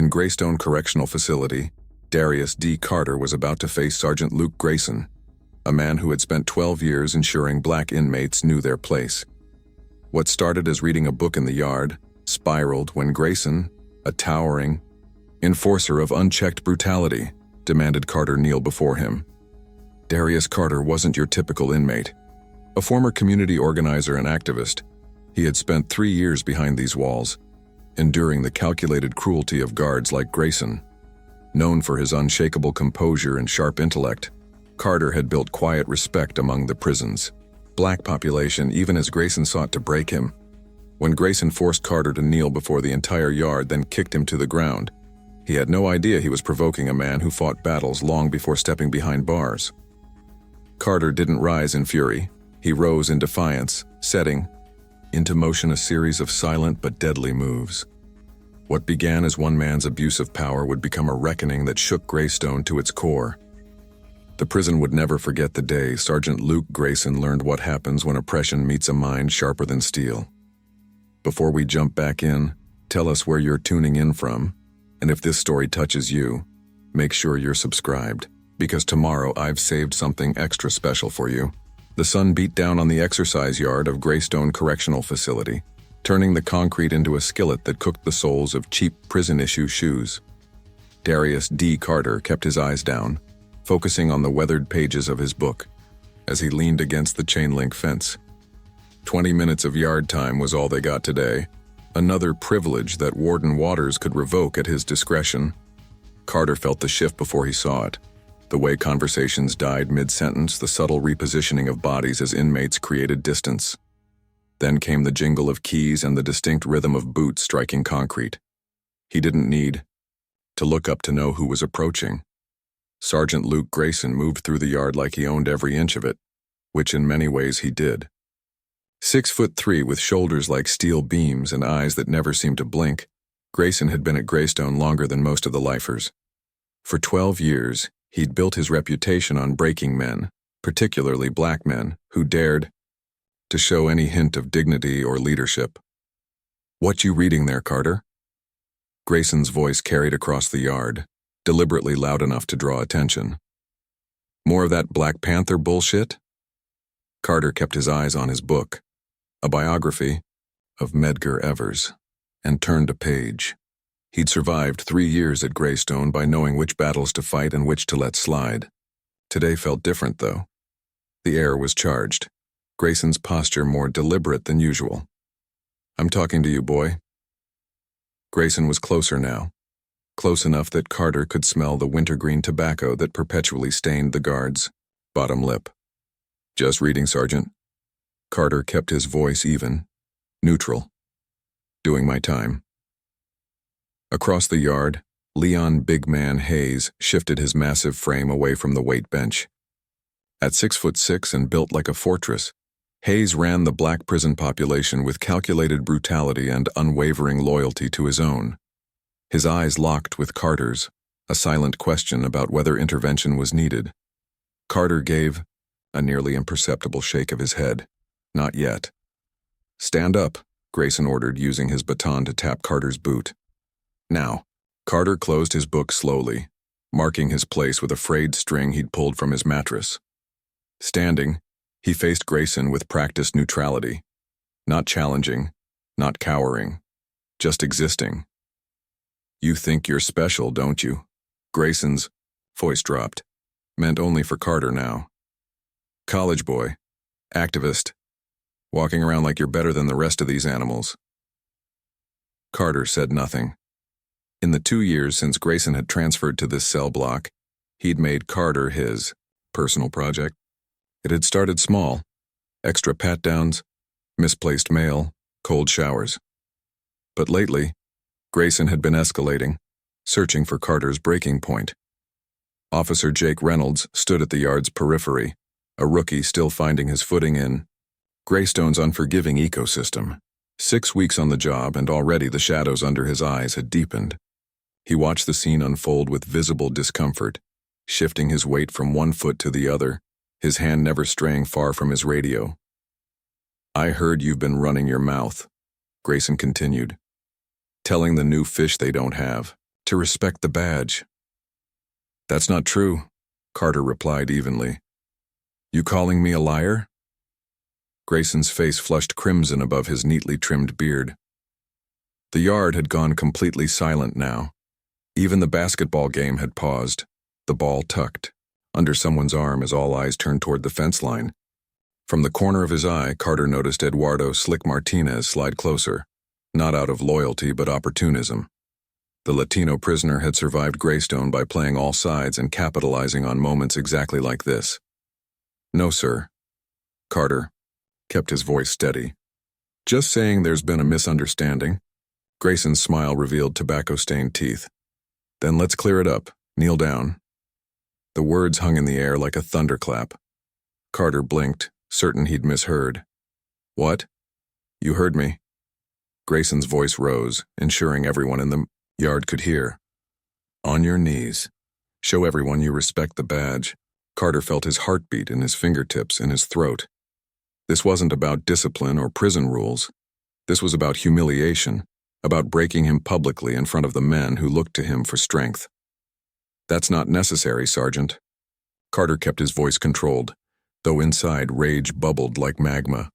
In Greystone Correctional Facility, Darius D. Carter was about to face Sergeant Luke Grayson, a man who had spent 12 years ensuring black inmates knew their place. What started as reading a book in the yard spiraled when Grayson, a towering enforcer of unchecked brutality, demanded Carter kneel before him. Darius Carter wasn't your typical inmate. A former community organizer and activist, he had spent 3 years behind these walls, enduring the calculated cruelty of guards like Grayson. Known for his unshakable composure and sharp intellect, Carter had built quiet respect among the prison's black population even as Grayson sought to break him. When Grayson forced Carter to kneel before the entire yard, then kicked him to the ground, he had no idea he was provoking a man who fought battles long before stepping behind bars. Carter didn't rise in fury. He rose in defiance, setting into motion a series of silent but deadly moves. What began as one man's abuse of power would become a reckoning that shook Greystone to its core. The prison would never forget the day Sergeant Luke Grayson learned what happens when oppression meets a mind sharper than steel. Before we jump back in, tell us where you're tuning in from, and if this story touches you, make sure you're subscribed, because tomorrow I've saved something extra special for you. The sun beat down on the exercise yard of Greystone Correctional Facility, turning the concrete into a skillet that cooked the soles of cheap prison-issue shoes. Darius D. Carter kept his eyes down, focusing on the weathered pages of his book, as he leaned against the chain-link fence. 20 minutes of yard time was all they got today, another privilege that Warden Waters could revoke at his discretion. Carter felt the shift before he saw it. The way conversations died mid-sentence, the subtle repositioning of bodies as inmates created distance. Then came the jingle of keys and the distinct rhythm of boots striking concrete. He didn't need to look up to know who was approaching. Sergeant Luke Grayson moved through the yard like he owned every inch of it, which in many ways he did. 6'3" with shoulders like steel beams and eyes that never seemed to blink, Grayson had been at Greystone longer than most of the lifers. For 12 years, he'd built his reputation on breaking men, particularly black men, who dared to show any hint of dignity or leadership. "What you reading there, Carter?" Grayson's voice carried across the yard, deliberately loud enough to draw attention. "More of that Black Panther bullshit?" Carter kept his eyes on his book, a biography of Medgar Evers, and turned a page. He'd survived 3 years at Greystone by knowing which battles to fight and which to let slide. Today felt different, though. The air was charged, Grayson's posture more deliberate than usual. "I'm talking to you, boy." Grayson was closer now, close enough that Carter could smell the wintergreen tobacco that perpetually stained the guard's bottom lip. "Just reading, Sergeant." Carter kept his voice even, neutral. "Doing my time." Across the yard, Leon Big Man Hayes shifted his massive frame away from the weight bench. At 6'6" and built like a fortress, Hayes ran the black prison population with calculated brutality and unwavering loyalty to his own. His eyes locked with Carter's, a silent question about whether intervention was needed. Carter gave a nearly imperceptible shake of his head. "Not yet." "Stand up," Grayson ordered, using his baton to tap Carter's boot. "Now." Carter closed his book slowly, marking his place with a frayed string he'd pulled from his mattress. Standing, he faced Grayson with practiced neutrality. Not challenging, not cowering, just existing. "You think you're special, don't you?" Grayson's voice dropped, meant only for Carter now. "College boy, activist, walking around like you're better than the rest of these animals." Carter said nothing. In the 2 years since Grayson had transferred to this cell block, he'd made Carter his personal project. It had started small: extra pat-downs, misplaced mail, cold showers. But lately, Grayson had been escalating, searching for Carter's breaking point. Officer Jake Reynolds stood at the yard's periphery, a rookie still finding his footing in Greystone's unforgiving ecosystem. 6 weeks on the job, and already the shadows under his eyes had deepened. He watched the scene unfold with visible discomfort, shifting his weight from one foot to the other, his hand never straying far from his radio. "I heard you've been running your mouth," Grayson continued. "Telling the new fish they don't have, To respect the badge. That's not true, Carter replied evenly. You calling me a liar? Grayson's face flushed crimson above his neatly trimmed beard. The yard had gone completely silent now. Even the basketball game had paused, the ball tucked under someone's arm as all eyes turned toward the fence line. From the corner of his eye, Carter noticed Eduardo Slick Martinez slide closer, not out of loyalty but opportunism. The Latino prisoner had survived Greystone by playing all sides and capitalizing on moments exactly like this. No, sir. Carter kept his voice steady. Just saying there's been a misunderstanding. Grayson's smile revealed tobacco-stained teeth. Then let's clear it up. Kneel down. The words hung in the air like a thunderclap. Carter blinked, certain he'd misheard. What? You heard me. Grayson's voice rose, ensuring everyone in the yard could hear. On your knees. Show everyone you respect the badge. Carter felt his heartbeat in his fingertips and his throat. This wasn't about discipline or prison rules. This was about humiliation, about breaking him publicly in front of the men who looked to him for strength. That's not necessary, Sergeant. Carter kept his voice controlled, though inside rage bubbled like magma.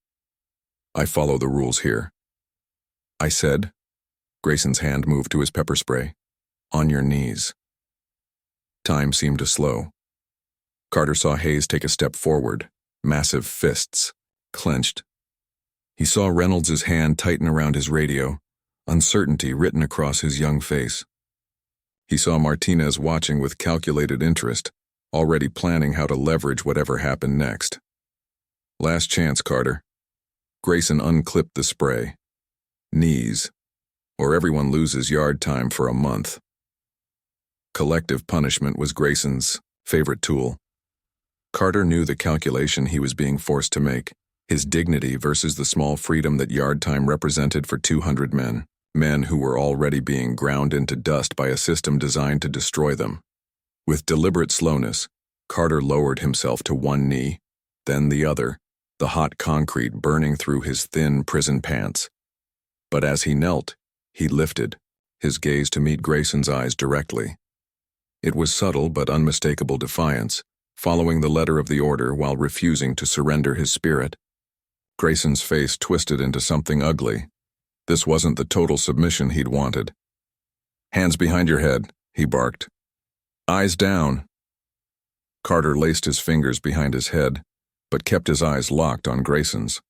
I follow the rules here. I said. Grayson's hand moved to his pepper spray. On your knees. Time seemed to slow. Carter saw Hayes take a step forward, massive fists clenched. He saw Reynolds' hand tighten around his radio, uncertainty written across his young face. He saw Martinez watching with calculated interest, already planning how to leverage whatever happened next. Last chance, Carter. Grayson unclipped the spray. Knees, or everyone loses yard time for a month. Collective punishment was Grayson's favorite tool. Carter knew the calculation he was being forced to make, his dignity versus the small freedom that yard time represented for 200 men, men who were already being ground into dust by a system designed to destroy them. With deliberate slowness, Carter lowered himself to one knee, then the other, the hot concrete burning through his thin prison pants. But as he knelt, he lifted, his gaze to meet Grayson's eyes directly. It was subtle but unmistakable defiance, following the letter of the order while refusing to surrender his spirit. Grayson's face twisted into something ugly. This wasn't the total submission he'd wanted. Hands behind your head, he barked. Eyes down. Carter laced his fingers behind his head, but kept his eyes locked on Grayson's.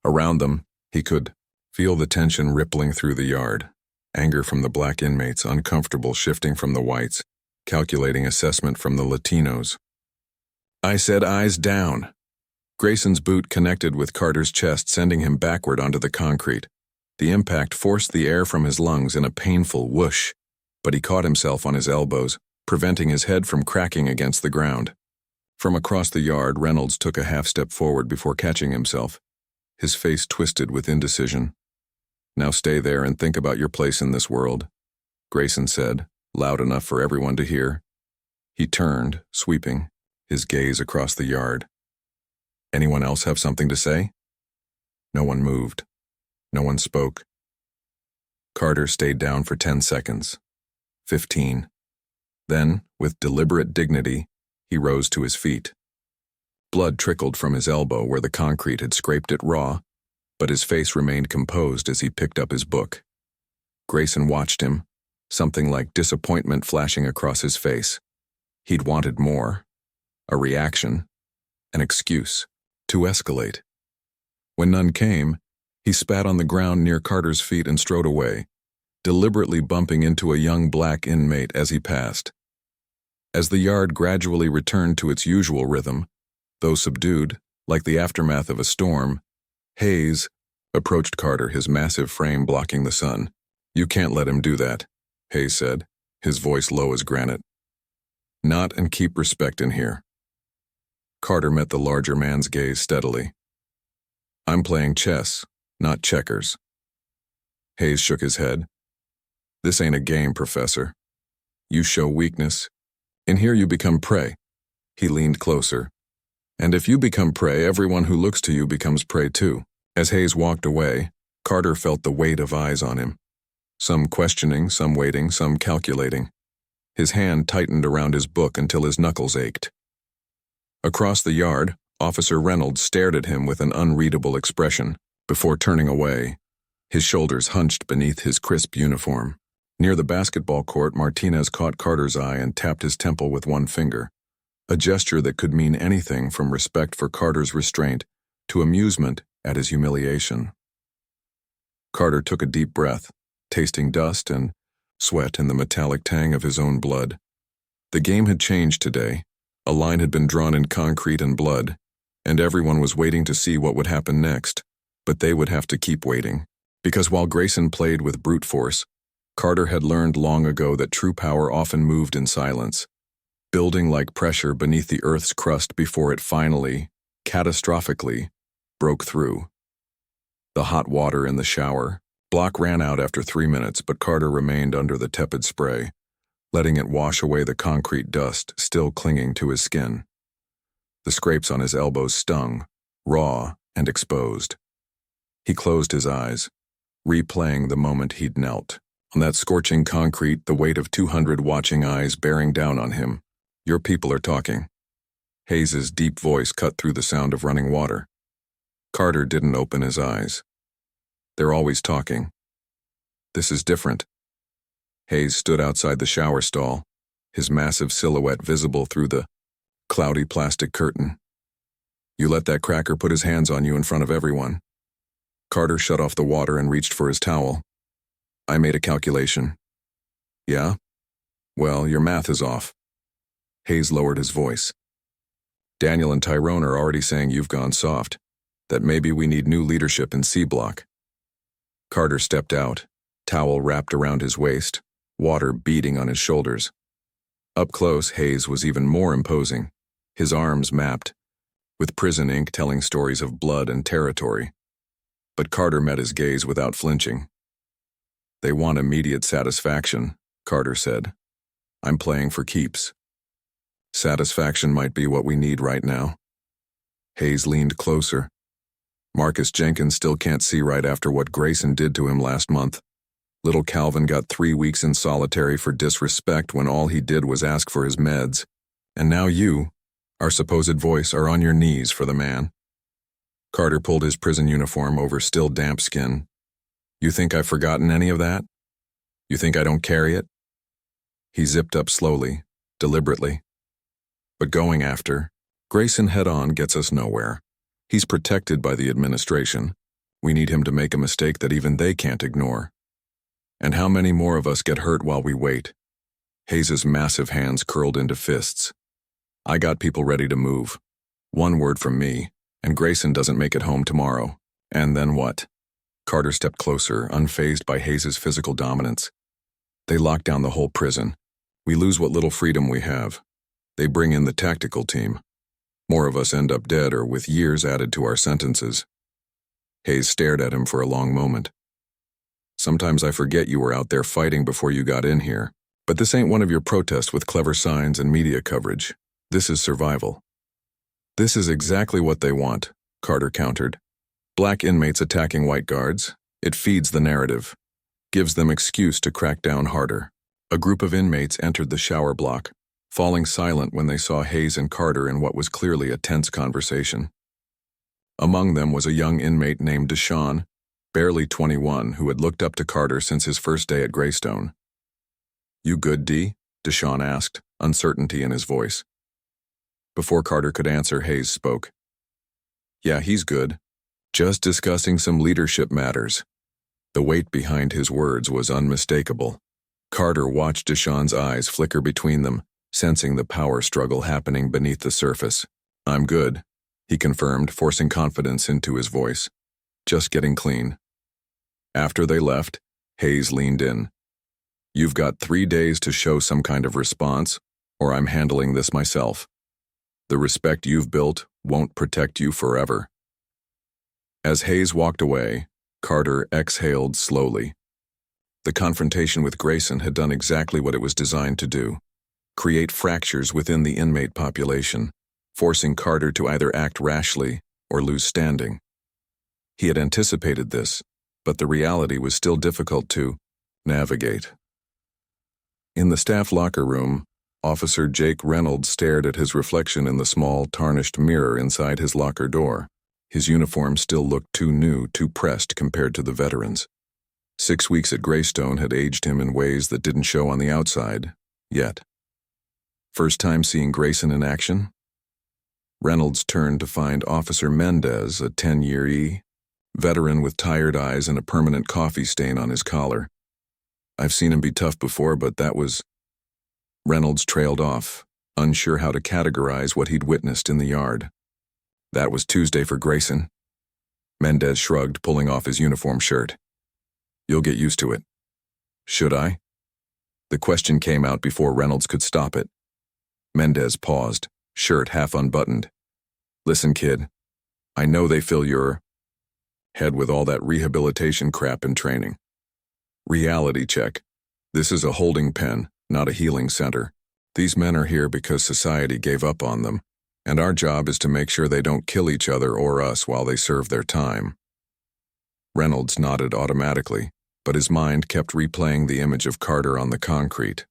Around them, he could feel the tension rippling through the yard, anger from the black inmates, uncomfortable shifting from the whites, calculating assessment from the Latinos. I said eyes down. Grayson's boot connected with Carter's chest, sending him backward onto the concrete. The impact forced the air from his lungs in a painful whoosh, but he caught himself on his elbows, preventing his head from cracking against the ground. From across the yard, Reynolds took a half-step forward before catching himself, his face twisted with indecision. Now stay there and think about your place in this world, Grayson said, loud enough for everyone to hear. He turned, sweeping, his gaze across the yard. Anyone else have something to say? No one moved. No one spoke. Carter stayed down for 10 seconds. 15. Then, with deliberate dignity, he rose to his feet. Blood trickled from his elbow where the concrete had scraped it raw, but his face remained composed as he picked up his book. Grayson watched him, something like disappointment flashing across his face. He'd wanted more. A reaction. An excuse. To escalate. When none came, he spat on the ground near Carter's feet and strode away, deliberately bumping into a young black inmate as he passed. As the yard gradually returned to its usual rhythm, though subdued, like the aftermath of a storm, Hayes approached Carter, his massive frame blocking the sun. You can't let him do that, Hayes said, his voice low as granite. Not and keep respect in here. Carter met the larger man's gaze steadily. I'm playing chess, not checkers. Hayes shook his head. This ain't a game, Professor. You show weakness. In here you become prey. He leaned closer. And if you become prey, everyone who looks to you becomes prey too. As Hayes walked away, Carter felt the weight of eyes on him. some questioning, some waiting, some calculating. His hand tightened around his book until his knuckles ached. Across the yard, Officer Reynolds stared at him with an unreadable expression before turning away, his shoulders hunched beneath his crisp uniform. Near the basketball court, Martinez caught Carter's eye and tapped his temple with one finger, a gesture that could mean anything from respect for Carter's restraint to amusement at his humiliation. Carter took a deep breath, tasting dust and sweat in the metallic tang of his own blood. The game had changed today. A line had been drawn in concrete and blood, and everyone was waiting to see what would happen next, but they would have to keep waiting, because while Grayson played with brute force, Carter had learned long ago that true power often moved in silence, building like pressure beneath the earth's crust before it finally, catastrophically, broke through. The hot water in the shower block ran out after 3 minutes, but Carter remained under the tepid spray, letting it wash away the concrete dust still clinging to his skin. The scrapes on his elbows stung, raw and exposed. He closed his eyes, replaying the moment he'd knelt. On that scorching concrete, the weight of 200 watching eyes bearing down on him. "Your people are talking." Hayes's deep voice cut through the sound of running water. Carter didn't open his eyes. "They're always talking. This is different." Hayes stood outside the shower stall, his massive silhouette visible through the cloudy plastic curtain. "You let that cracker put his hands on you in front of everyone." Carter shut off the water and reached for his towel. "I made a calculation." "Yeah? Well, your math is off." Hayes lowered his voice. "Daniel and Tyrone are already saying you've gone soft, that maybe we need new leadership in C Block." Carter stepped out, towel wrapped around his waist, water beading on his shoulders. Up close, Hayes was even more imposing, his arms mapped, with prison ink telling stories of blood and territory. But Carter met his gaze without flinching. "They want immediate satisfaction," Carter said. "I'm playing for keeps." "Satisfaction might be what we need right now." Hayes leaned closer. "Marcus Jenkins still can't see right after what Grayson did to him last month. Little Calvin got 3 weeks in solitary for disrespect when all he did was ask for his meds. And now you, our supposed voice, are on your knees for the man." Carter pulled his prison uniform over still damp skin. "You think I've forgotten any of that? You think I don't carry it?" He zipped up slowly, deliberately. "But going after Grayson head-on gets us nowhere. He's protected by the administration. We need him to make a mistake that even they can't ignore. And how many more of us get hurt while we wait?" Hayes's massive hands curled into fists. "I got people ready to move. One word from me, and Grayson doesn't make it home tomorrow. And then what?" Carter stepped closer, unfazed by Hayes's physical dominance. "They lock down the whole prison. We lose what little freedom we have. They bring in the tactical team. More of us end up dead or with years added to our sentences." Hayes stared at him for a long moment. "Sometimes I forget you were out there fighting before you got in here. But this ain't one of your protests with clever signs and media coverage. This is survival." "This is exactly what they want," Carter countered. "Black inmates attacking white guards. It feeds the narrative. Gives them excuse to crack down harder." A group of inmates entered the shower block, falling silent when they saw Hayes and Carter in what was clearly a tense conversation. Among them was a young inmate named Deshaun, barely 21, who had looked up to Carter since his first day at Greystone. "You good, D?" Deshaun asked, uncertainty in his voice. Before Carter could answer, Hayes spoke. "Yeah, he's good. Just discussing some leadership matters." The weight behind his words was unmistakable. Carter watched Deshaun's eyes flicker between them, sensing the power struggle happening beneath the surface. "I'm good," he confirmed, forcing confidence into his voice. "Just getting clean." After they left, Hayes leaned in. "You've got 3 days to show some kind of response, or I'm handling this myself. The respect you've built won't protect you forever." As Hayes walked away, Carter exhaled slowly. The confrontation with Grayson had done exactly what it was designed to do: create fractures within the inmate population, forcing Carter to either act rashly or lose standing. He had anticipated this, but the reality was still difficult to Navigate. In the staff locker room, Officer Jake Reynolds stared at his reflection in the small, tarnished mirror inside his locker door. His uniform still looked too new, too pressed compared to the veterans. 6 weeks at Greystone had aged him in ways that didn't show on the outside, yet. First time seeing Grayson in action? Reynolds turned to find Officer Mendez, a 10-year veteran with tired eyes and a permanent coffee stain on his collar. I've seen him be tough before, but that was... Reynolds trailed off, unsure how to categorize what he'd witnessed in the yard. That was Tuesday for Grayson. Mendez shrugged, pulling off his uniform shirt. You'll get used to it. Should I? The question came out before Reynolds could stop it. Mendez paused, shirt half unbuttoned. Listen, kid. I know they fill your head with all that rehabilitation crap in training. Reality check. This is a holding pen, not a healing center. These men are here because society gave up on them, and our job is to make sure they don't kill each other or us while they serve their time. Reynolds nodded automatically, but his mind kept replaying the image of Carter on the concrete.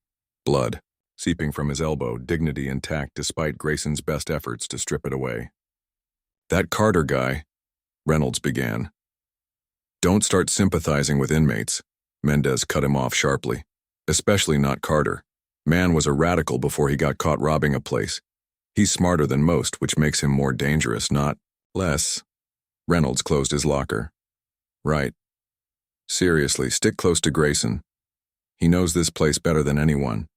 Blood, seeping from his elbow, dignity intact despite Grayson's best efforts to strip it away. That Carter guy, Reynolds began. Don't start sympathizing with inmates, Mendez cut him off sharply. Especially not Carter. Man was a radical before he got caught robbing a place. He's smarter than most, which makes him more dangerous, not less. Reynolds closed his locker. Right. Seriously, stick close to Grayson. He knows this place better than anyone.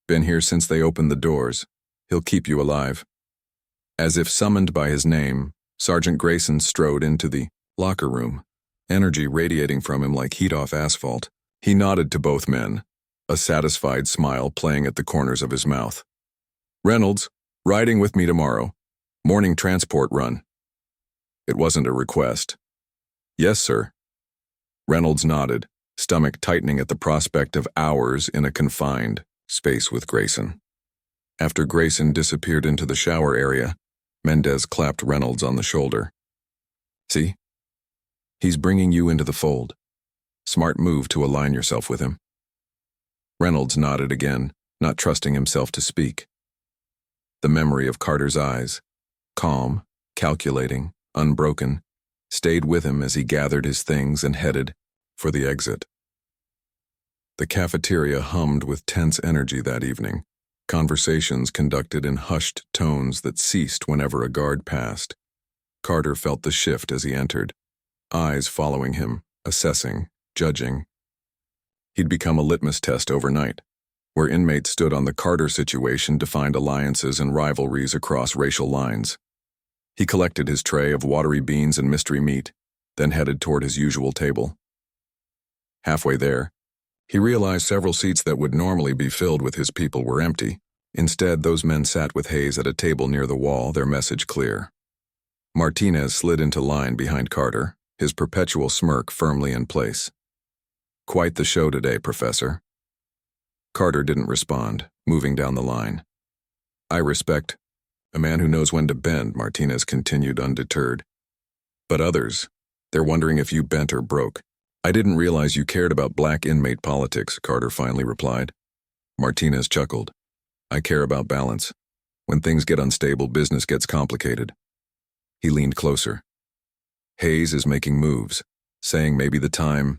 Been here since they opened the doors. He'll keep you alive. As if summoned by his name, Sergeant Grayson strode into the locker room, energy radiating from him like heat off asphalt. He nodded to both men, a satisfied smile playing at the corners of his mouth. Reynolds, riding with me tomorrow. Morning transport run. It wasn't a request. Yes, sir. Reynolds nodded, stomach tightening at the prospect of hours in a confined space with Grayson. After Grayson disappeared into the shower area, Mendez clapped Reynolds on the shoulder. See? He's bringing you into the fold. Smart move to align yourself with him. Reynolds nodded again, not trusting himself to speak. The memory of Carter's eyes, calm, calculating, unbroken, stayed with him as he gathered his things and headed for the exit. The cafeteria hummed with tense energy that evening, conversations conducted in hushed tones that ceased whenever a guard passed. Carter felt the shift as he entered, eyes following him, assessing, judging. He'd become a litmus test overnight, where inmates stood on the Carter situation to find alliances and rivalries across racial lines. He collected his tray of watery beans and mystery meat, then headed toward his usual table. Halfway there, he realized several seats that would normally be filled with his people were empty. Instead, those men sat with Hayes at a table near the wall, their message clear. Martinez slid into line behind Carter, his perpetual smirk firmly in place. Quite the show today, Professor. Carter didn't respond, moving down the line. I respect a man who knows when to bend, Martinez continued undeterred. But others, they're wondering if you bent or broke. I didn't realize you cared about black inmate politics, Carter finally replied. Martinez chuckled. I care about balance. When things get unstable, business gets complicated. He leaned closer. Hayes is making moves, saying maybe the time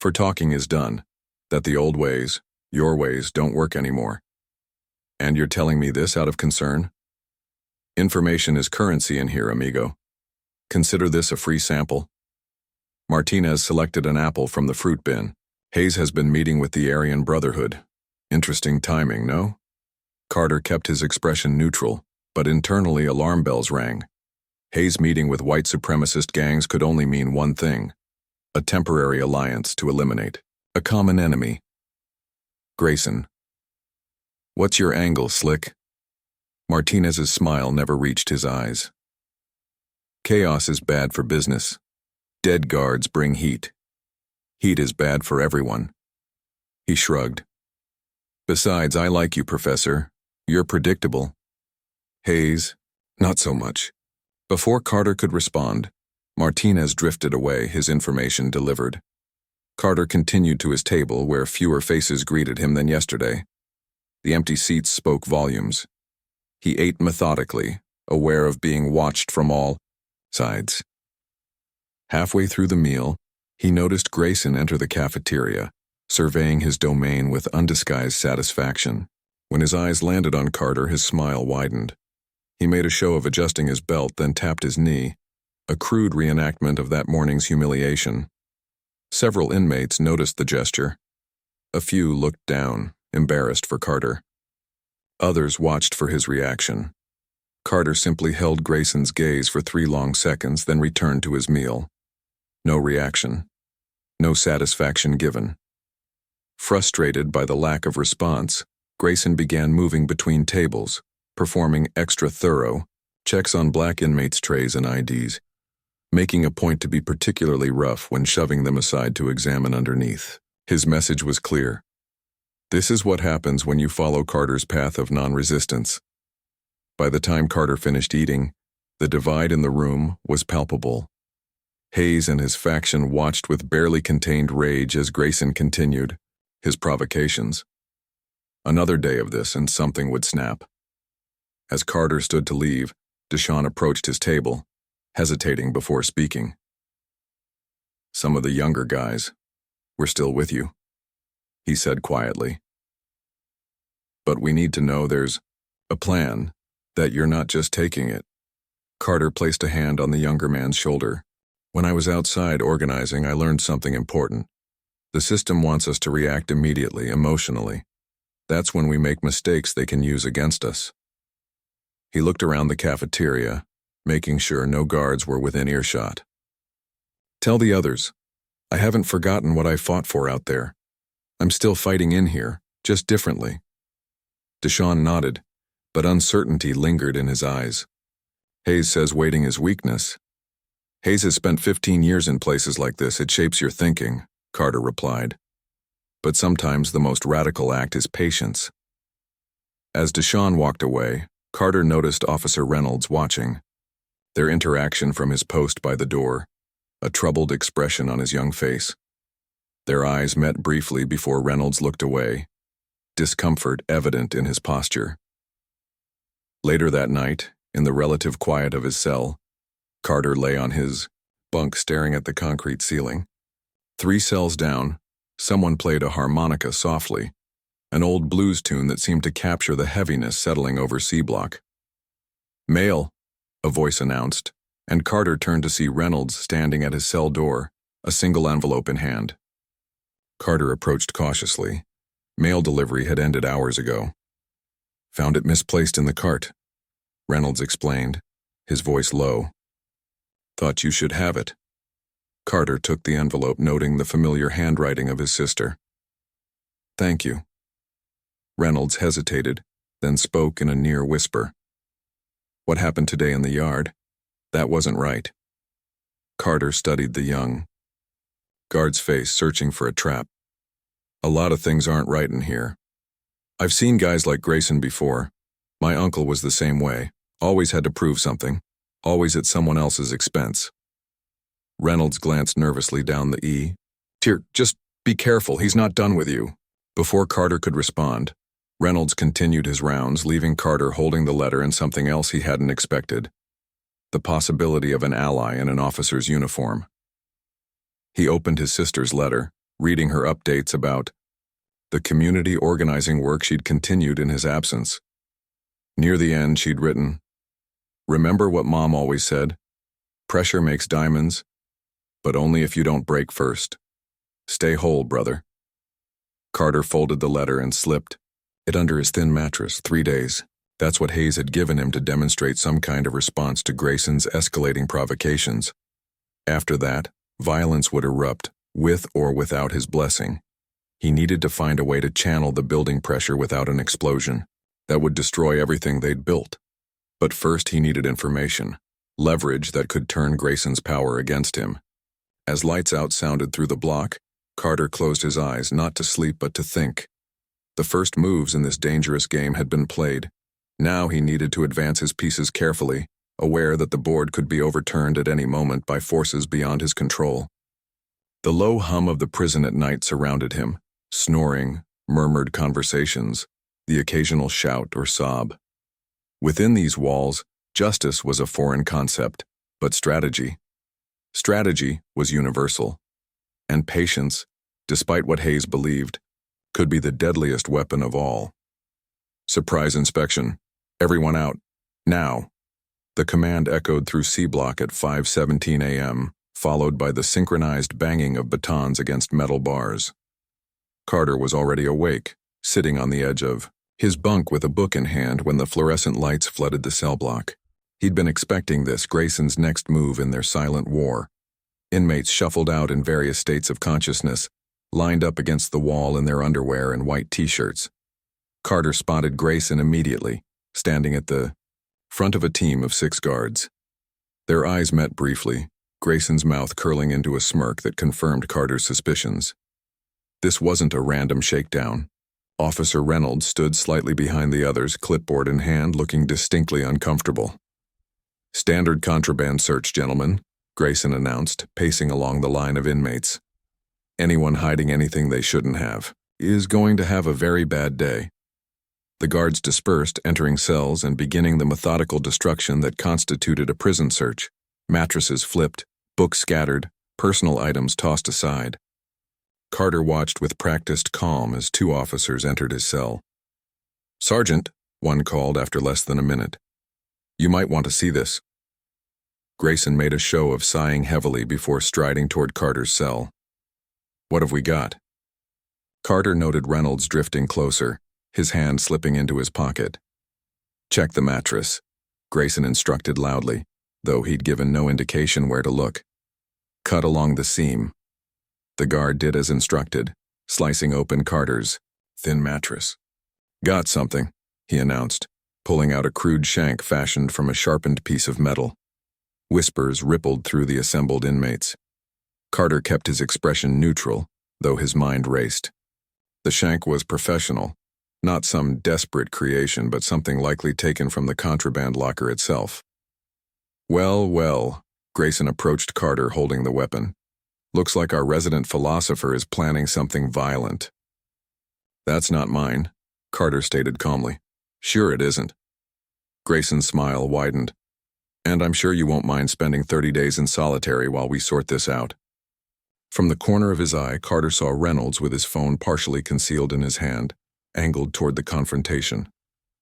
for talking is done, that the old ways, your ways, don't work anymore. And you're telling me this out of concern? Information is currency in here, amigo. Consider this a free sample. Martinez selected an apple from the fruit bin. Hayes has been meeting with the Aryan Brotherhood. Interesting timing, no? Carter kept his expression neutral, but internally alarm bells rang. Hayes' meeting with white supremacist gangs could only mean one thing: a temporary alliance to eliminate a common enemy. Grayson. What's your angle, Slick? Martinez's smile never reached his eyes. Chaos is bad for business. Dead guards bring heat. Heat is bad for everyone. He shrugged. Besides, I like you, Professor. You're predictable. Hayes, not so much. Before Carter could respond, Martinez drifted away, his information delivered. Carter continued to his table, where fewer faces greeted him than yesterday. The empty seats spoke volumes. He ate methodically, aware of being watched from all sides. Halfway through the meal, he noticed Grayson enter the cafeteria, surveying his domain with undisguised satisfaction. When his eyes landed on Carter, his smile widened. He made a show of adjusting his belt, then tapped his knee, a crude reenactment of that morning's humiliation. Several inmates noticed the gesture. A few looked down, embarrassed for Carter. Others watched for his reaction. Carter simply held Grayson's gaze for 3 long seconds, then returned to his meal. No reaction. No satisfaction given. Frustrated by the lack of response, Grayson began moving between tables, performing extra thorough checks on black inmates' trays and IDs, making a point to be particularly rough when shoving them aside to examine underneath. His message was clear. This is what happens when you follow Carter's path of non-resistance. By the time Carter finished eating, the divide in the room was palpable. Hayes and his faction watched with barely contained rage as Grayson continued his provocations. Another day of this and something would snap. As Carter stood to leave, Deshawn approached his table, hesitating before speaking. "Some of the younger guys, we're still with you," he said quietly. "But we need to know there's a plan, that you're not just taking it." Carter placed a hand on the younger man's shoulder. "When I was outside organizing, I learned something important. The system wants us to react immediately, emotionally. That's when we make mistakes they can use against us." He looked around the cafeteria, making sure no guards were within earshot. "Tell the others, I haven't forgotten what I fought for out there. I'm still fighting in here, just differently." Deshawn nodded, but uncertainty lingered in his eyes. "Hayes says waiting is weakness." "Hayes has spent 15 years in places like this. It shapes your thinking," Carter replied. "But sometimes the most radical act is patience." As Deshawn walked away, Carter noticed Officer Reynolds watching. Their interaction from his post by the door, a troubled expression on his young face. Their eyes met briefly before Reynolds looked away, discomfort evident in his posture. Later that night, in the relative quiet of his cell, Carter lay on his bunk staring at the concrete ceiling. 3 cells down, someone played a harmonica softly, an old blues tune that seemed to capture the heaviness settling over C-block. "Mail," a voice announced, and Carter turned to see Reynolds standing at his cell door, a single envelope in hand. Carter approached cautiously. Mail delivery had ended hours ago. "Found it misplaced in the cart," Reynolds explained, his voice low. "Thought you should have it." Carter took the envelope, noting the familiar handwriting of his sister. "Thank you." Reynolds hesitated, then spoke in a near whisper. "What happened today in the yard? That wasn't right." Carter studied the young guard's face, searching for a trap. "A lot of things aren't right in here. I've seen guys like Grayson before. My uncle was the same way, always had to prove something, always at someone else's expense." Reynolds glanced nervously down the E. "Dear, just be careful, he's not done with you." Before Carter could respond, Reynolds continued his rounds, leaving Carter holding the letter and something else he hadn't expected. The possibility of an ally in an officer's uniform. He opened his sister's letter, reading her updates about the community organizing work she'd continued in his absence. Near the end, she'd written, "Remember what Mom always said? Pressure makes diamonds, but only if you don't break first. Stay whole, brother." Carter folded the letter and slipped it under his thin mattress. 3 days. That's what Hayes had given him to demonstrate some kind of response to Grayson's escalating provocations. After that, violence would erupt, with or without his blessing. He needed to find a way to channel the building pressure without an explosion that would destroy everything they'd built. But first he needed information, leverage that could turn Grayson's power against him. As lights out sounded through the block, Carter closed his eyes, not to sleep but to think. The first moves in this dangerous game had been played. Now he needed to advance his pieces carefully, aware that the board could be overturned at any moment by forces beyond his control. The low hum of the prison at night surrounded him, snoring, murmured conversations, the occasional shout or sob. Within these walls, justice was a foreign concept, but strategy was universal. And patience, despite what Hayes believed, could be the deadliest weapon of all. Surprise inspection. Everyone out. Now. The command echoed through C Block at 5:17 a.m., followed by the synchronized banging of batons against metal bars. Carter was already awake, sitting on the edge of his bunk with a book in hand when the fluorescent lights flooded the cell block. He'd been expecting this, Grayson's next move in their silent war. Inmates shuffled out in various states of consciousness, lined up against the wall in their underwear and white t-shirts. Carter spotted Grayson immediately, standing at the front of a team of 6 guards. Their eyes met briefly, Grayson's mouth curling into a smirk that confirmed Carter's suspicions. This wasn't a random shakedown. Officer Reynolds stood slightly behind the others, clipboard in hand, looking distinctly uncomfortable. "Standard contraband search, gentlemen," Grayson announced, pacing along the line of inmates. "Anyone hiding anything they shouldn't have is going to have a very bad day." The guards dispersed, entering cells and beginning the methodical destruction that constituted a prison search. Mattresses flipped, books scattered, personal items tossed aside. Carter watched with practiced calm as 2 officers entered his cell. "Sergeant," one called after less than a minute. "You might want to see this." Grayson made a show of sighing heavily before striding toward Carter's cell. "What have we got?" Carter noted Reynolds drifting closer, his hand slipping into his pocket. "Check the mattress," Grayson instructed loudly, though he'd given no indication where to look. "Cut along the seam." The guard did as instructed, slicing open Carter's thin mattress. "Got something," he announced, pulling out a crude shank fashioned from a sharpened piece of metal. Whispers rippled through the assembled inmates. Carter kept his expression neutral, though his mind raced. The shank was professional, not some desperate creation, but something likely taken from the contraband locker itself. "Well, well," Grayson approached Carter holding the weapon. "Looks like our resident philosopher is planning something violent." "That's not mine," Carter stated calmly. "Sure it isn't." Grayson's smile widened. "And I'm sure you won't mind spending 30 days in solitary while we sort this out." From the corner of his eye, Carter saw Reynolds with his phone partially concealed in his hand, angled toward the confrontation.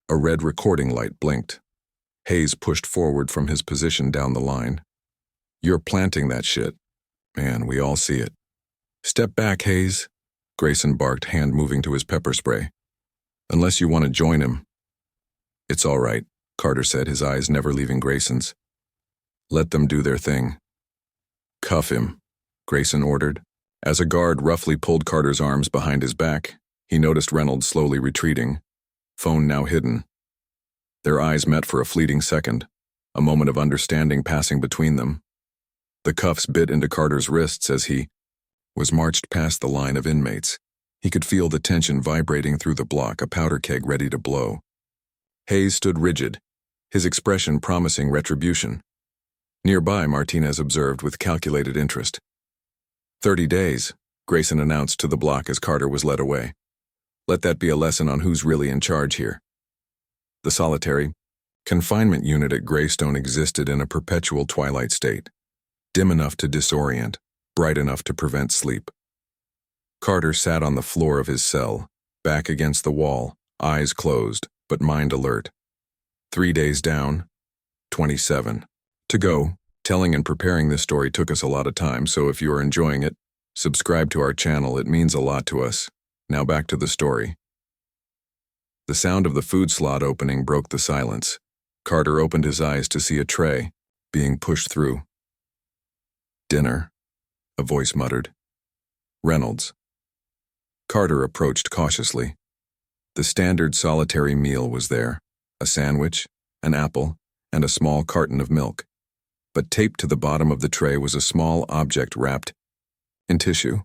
A red recording light blinked. Hayes pushed forward from his position down the line. "You're planting that shit. Man, we all see it." "Step back, Hayes," Grayson barked, hand moving to his pepper spray. "Unless you want to join him." "It's all right," Carter said, his eyes never leaving Grayson's. "Let them do their thing." "Cuff him," Grayson ordered. As a guard roughly pulled Carter's arms behind his back, he noticed Reynolds slowly retreating, phone now hidden. Their eyes met for a fleeting second, a moment of understanding passing between them. The cuffs bit into Carter's wrists as he was marched past the line of inmates. He could feel the tension vibrating through the block, a powder keg ready to blow. Hayes stood rigid, his expression promising retribution. Nearby, Martinez observed with calculated interest. 30 days, Grayson announced to the block as Carter was led away. Let that be a lesson on who's really in charge here. The solitary confinement unit at Greystone existed in a perpetual twilight state, dim enough to disorient, bright enough to prevent sleep. Carter sat on the floor of his cell, back against the wall, eyes closed, but mind alert. 3 days down, 27 to go. Telling and preparing this story took us a lot of time, so if you are enjoying it, subscribe to our channel. It means a lot to us. Now back to the story. The sound of the food slot opening broke the silence. Carter opened his eyes to see a tray being pushed through. "Dinner," a voice muttered. "Reynolds." Carter approached cautiously. The standard solitary meal was there, a sandwich, an apple, and a small carton of milk. But taped to the bottom of the tray was a small object wrapped in tissue.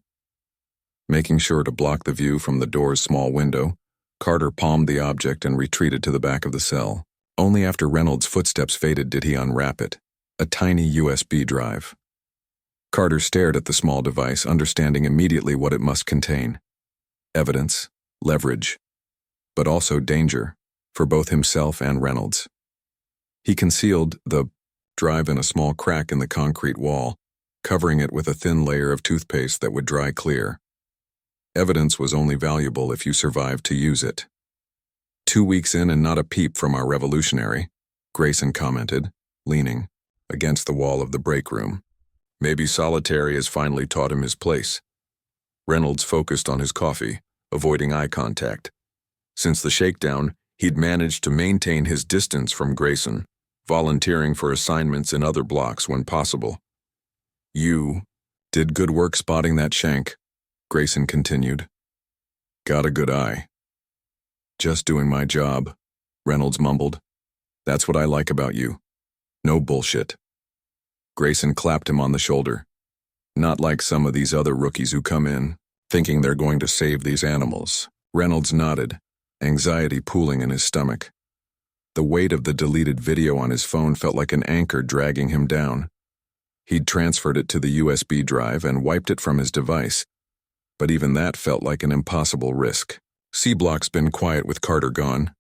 Making sure to block the view from the door's small window, Carter palmed the object and retreated to the back of the cell. Only after Reynolds' footsteps faded did he unwrap it, a tiny USB drive. Carter stared at the small device, understanding immediately what it must contain. Evidence, leverage, but also danger, for both himself and Reynolds. He concealed the drive in a small crack in the concrete wall, covering it with a thin layer of toothpaste that would dry clear. Evidence was only valuable if you survived to use it. 2 weeks in and not a peep from our revolutionary, Grayson commented, leaning against the wall of the break room. Maybe solitary has finally taught him his place. Reynolds focused on his coffee, avoiding eye contact. Since the shakedown, he'd managed to maintain his distance from Grayson, volunteering for assignments in other blocks when possible. You did good work spotting that shank, Grayson continued. Got a good eye. Just doing my job, Reynolds mumbled. That's what I like about you. No bullshit. Grayson clapped him on the shoulder. Not like some of these other rookies who come in, thinking they're going to save these animals. Reynolds nodded, anxiety pooling in his stomach. The weight of the deleted video on his phone felt like an anchor dragging him down. He'd transferred it to the USB drive and wiped it from his device, but even that felt like an impossible risk. C-Block's been quiet with Carter gone,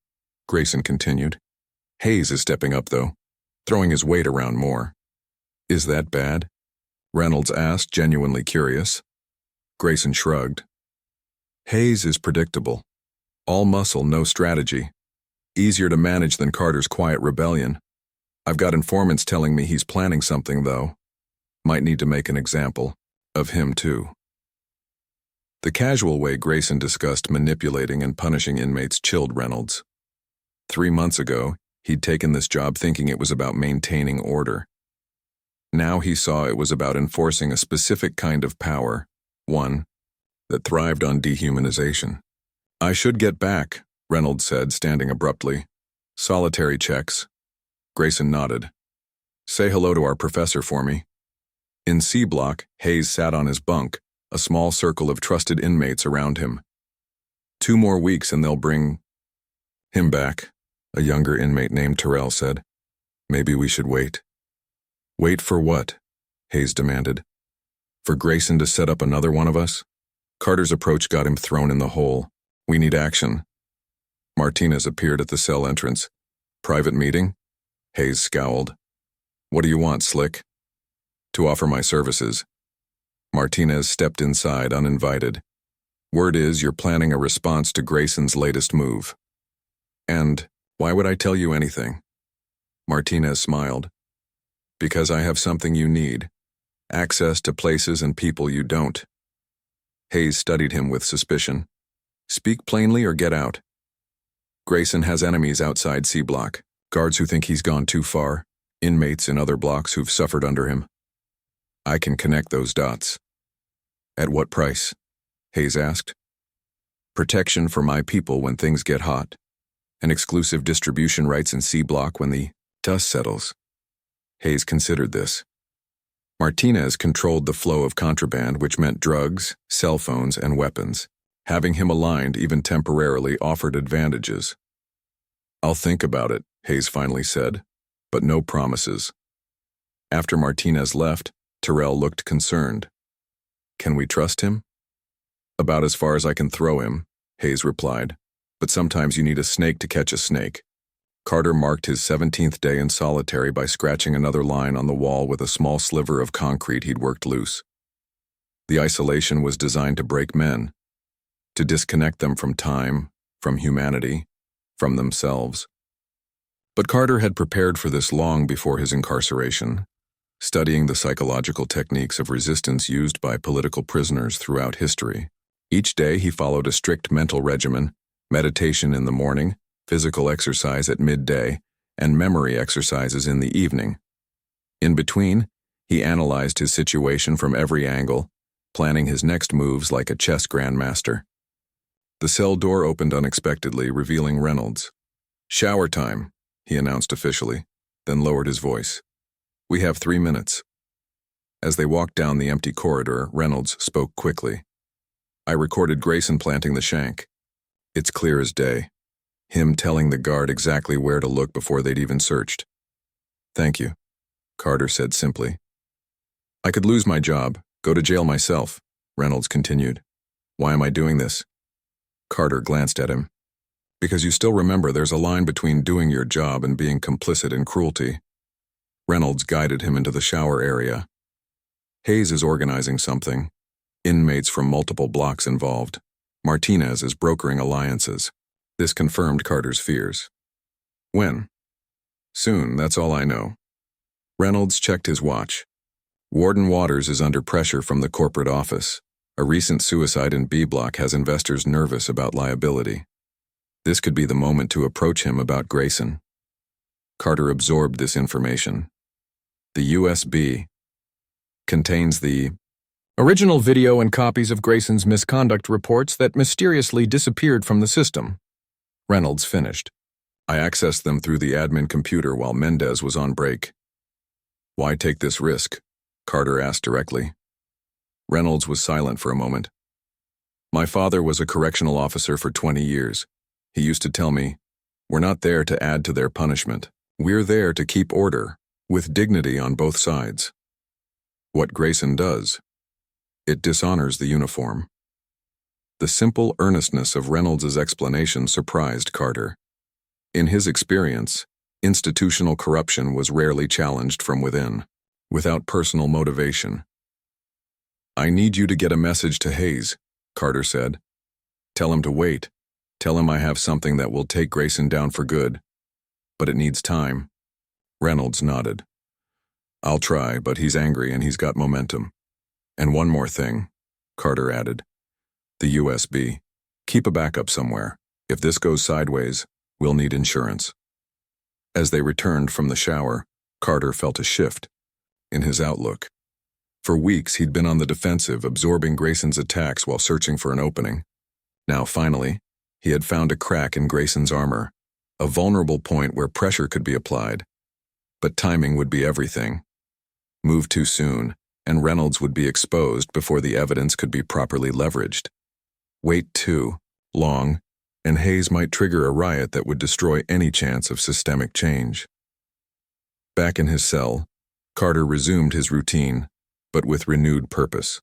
Grayson continued. Hayes is stepping up, though, throwing his weight around more. Is that bad? Reynolds asked, genuinely curious. Grayson shrugged. Hayes is predictable. All muscle, no strategy. Easier to manage than Carter's quiet rebellion. I've got informants telling me he's planning something, though. Might need to make an example of him, too. The casual way Grayson discussed manipulating and punishing inmates chilled Reynolds. 3 months ago, he'd taken this job thinking it was about maintaining order. Now he saw it was about enforcing a specific kind of power, one that thrived on dehumanization. I should get back, Reynolds said, standing abruptly. Solitary checks. Grayson nodded. Say hello to our professor for me. In C block, Hayes sat on his bunk, a small circle of trusted inmates around him. 2 more weeks and they'll bring him back, a younger inmate named Terrell said. Maybe we should wait. Wait for what? Hayes demanded. For Grayson to set up another one of us? Carter's approach got him thrown in the hole. We need action. Martinez appeared at the cell entrance. Private meeting? Hayes scowled. What do you want, Slick? To offer my services. Martinez stepped inside uninvited. Word is you're planning a response to Grayson's latest move. And why would I tell you anything? Martinez smiled. Because I have something you need. Access to places and people you don't. Hayes studied him with suspicion. Speak plainly or get out. Grayson has enemies outside C block, guards who think he's gone too far, inmates in other blocks who've suffered under him. I can connect those dots. At what price? Hayes asked. Protection for my people when things get hot, and exclusive distribution rights in C block when the dust settles. Hayes considered this. Martinez controlled the flow of contraband, which meant drugs, cell phones, and weapons. Having him aligned, even temporarily, offered advantages. I'll think about it, Hayes finally said, but no promises. After Martinez left, Terrell looked concerned. Can we trust him? About as far as I can throw him, Hayes replied, but sometimes you need a snake to catch a snake. Carter marked his 17th day in solitary by scratching another line on the wall with a small sliver of concrete he'd worked loose. The isolation was designed to break men, to disconnect them from time, from humanity, from themselves. But Carter had prepared for this long before his incarceration, studying the psychological techniques of resistance used by political prisoners throughout history. Each day he followed a strict mental regimen, meditation in the morning, physical exercise at midday, and memory exercises in the evening. In between, he analyzed his situation from every angle, planning his next moves like a chess grandmaster. The cell door opened unexpectedly, revealing Reynolds. Shower time, he announced officially, then lowered his voice. We have 3 minutes. As they walked down the empty corridor, Reynolds spoke quickly. I recorded Grayson planting the shank. It's clear as day. Him telling the guard exactly where to look before they'd even searched. Thank you, Carter said simply. I could lose my job, go to jail myself, Reynolds continued. Why am I doing this? Carter glanced at him. Because you still remember there's a line between doing your job and being complicit in cruelty. Reynolds guided him into the shower area. Hayes is organizing something. Inmates from multiple blocks involved. Martinez is brokering alliances. This confirmed Carter's fears. When? Soon, that's all I know. Reynolds checked his watch. Warden Waters is under pressure from the corporate office. A recent suicide in B Block has investors nervous about liability. This could be the moment to approach him about Grayson. Carter absorbed this information. The USB contains the original video and copies of Grayson's misconduct reports that mysteriously disappeared from the system. Reynolds finished. I accessed them through the admin computer while Mendez was on break. Why take this risk? Carter asked directly. Reynolds was silent for a moment. My father was a correctional officer for 20 years. He used to tell me, we're not there to add to their punishment. We're there to keep order, with dignity on both sides. What Grayson does, it dishonors the uniform. The simple earnestness of Reynolds' explanation surprised Carter. In his experience, institutional corruption was rarely challenged from within, without personal motivation. I need you to get a message to Hayes, Carter said. Tell him to wait. Tell him I have something that will take Grayson down for good. But it needs time. Reynolds nodded. I'll try, but he's angry and he's got momentum. And one more thing, Carter added. The USB. Keep a backup somewhere. If this goes sideways, we'll need insurance. As they returned from the shower, Carter felt a shift in his outlook. For weeks, he'd been on the defensive, absorbing Grayson's attacks while searching for an opening. Now, finally, he had found a crack in Grayson's armor, a vulnerable point where pressure could be applied. But timing would be everything. Move too soon, and Reynolds would be exposed before the evidence could be properly leveraged. Wait too long, and Hayes might trigger a riot that would destroy any chance of systemic change. Back in his cell, Carter resumed his routine, but with renewed purpose.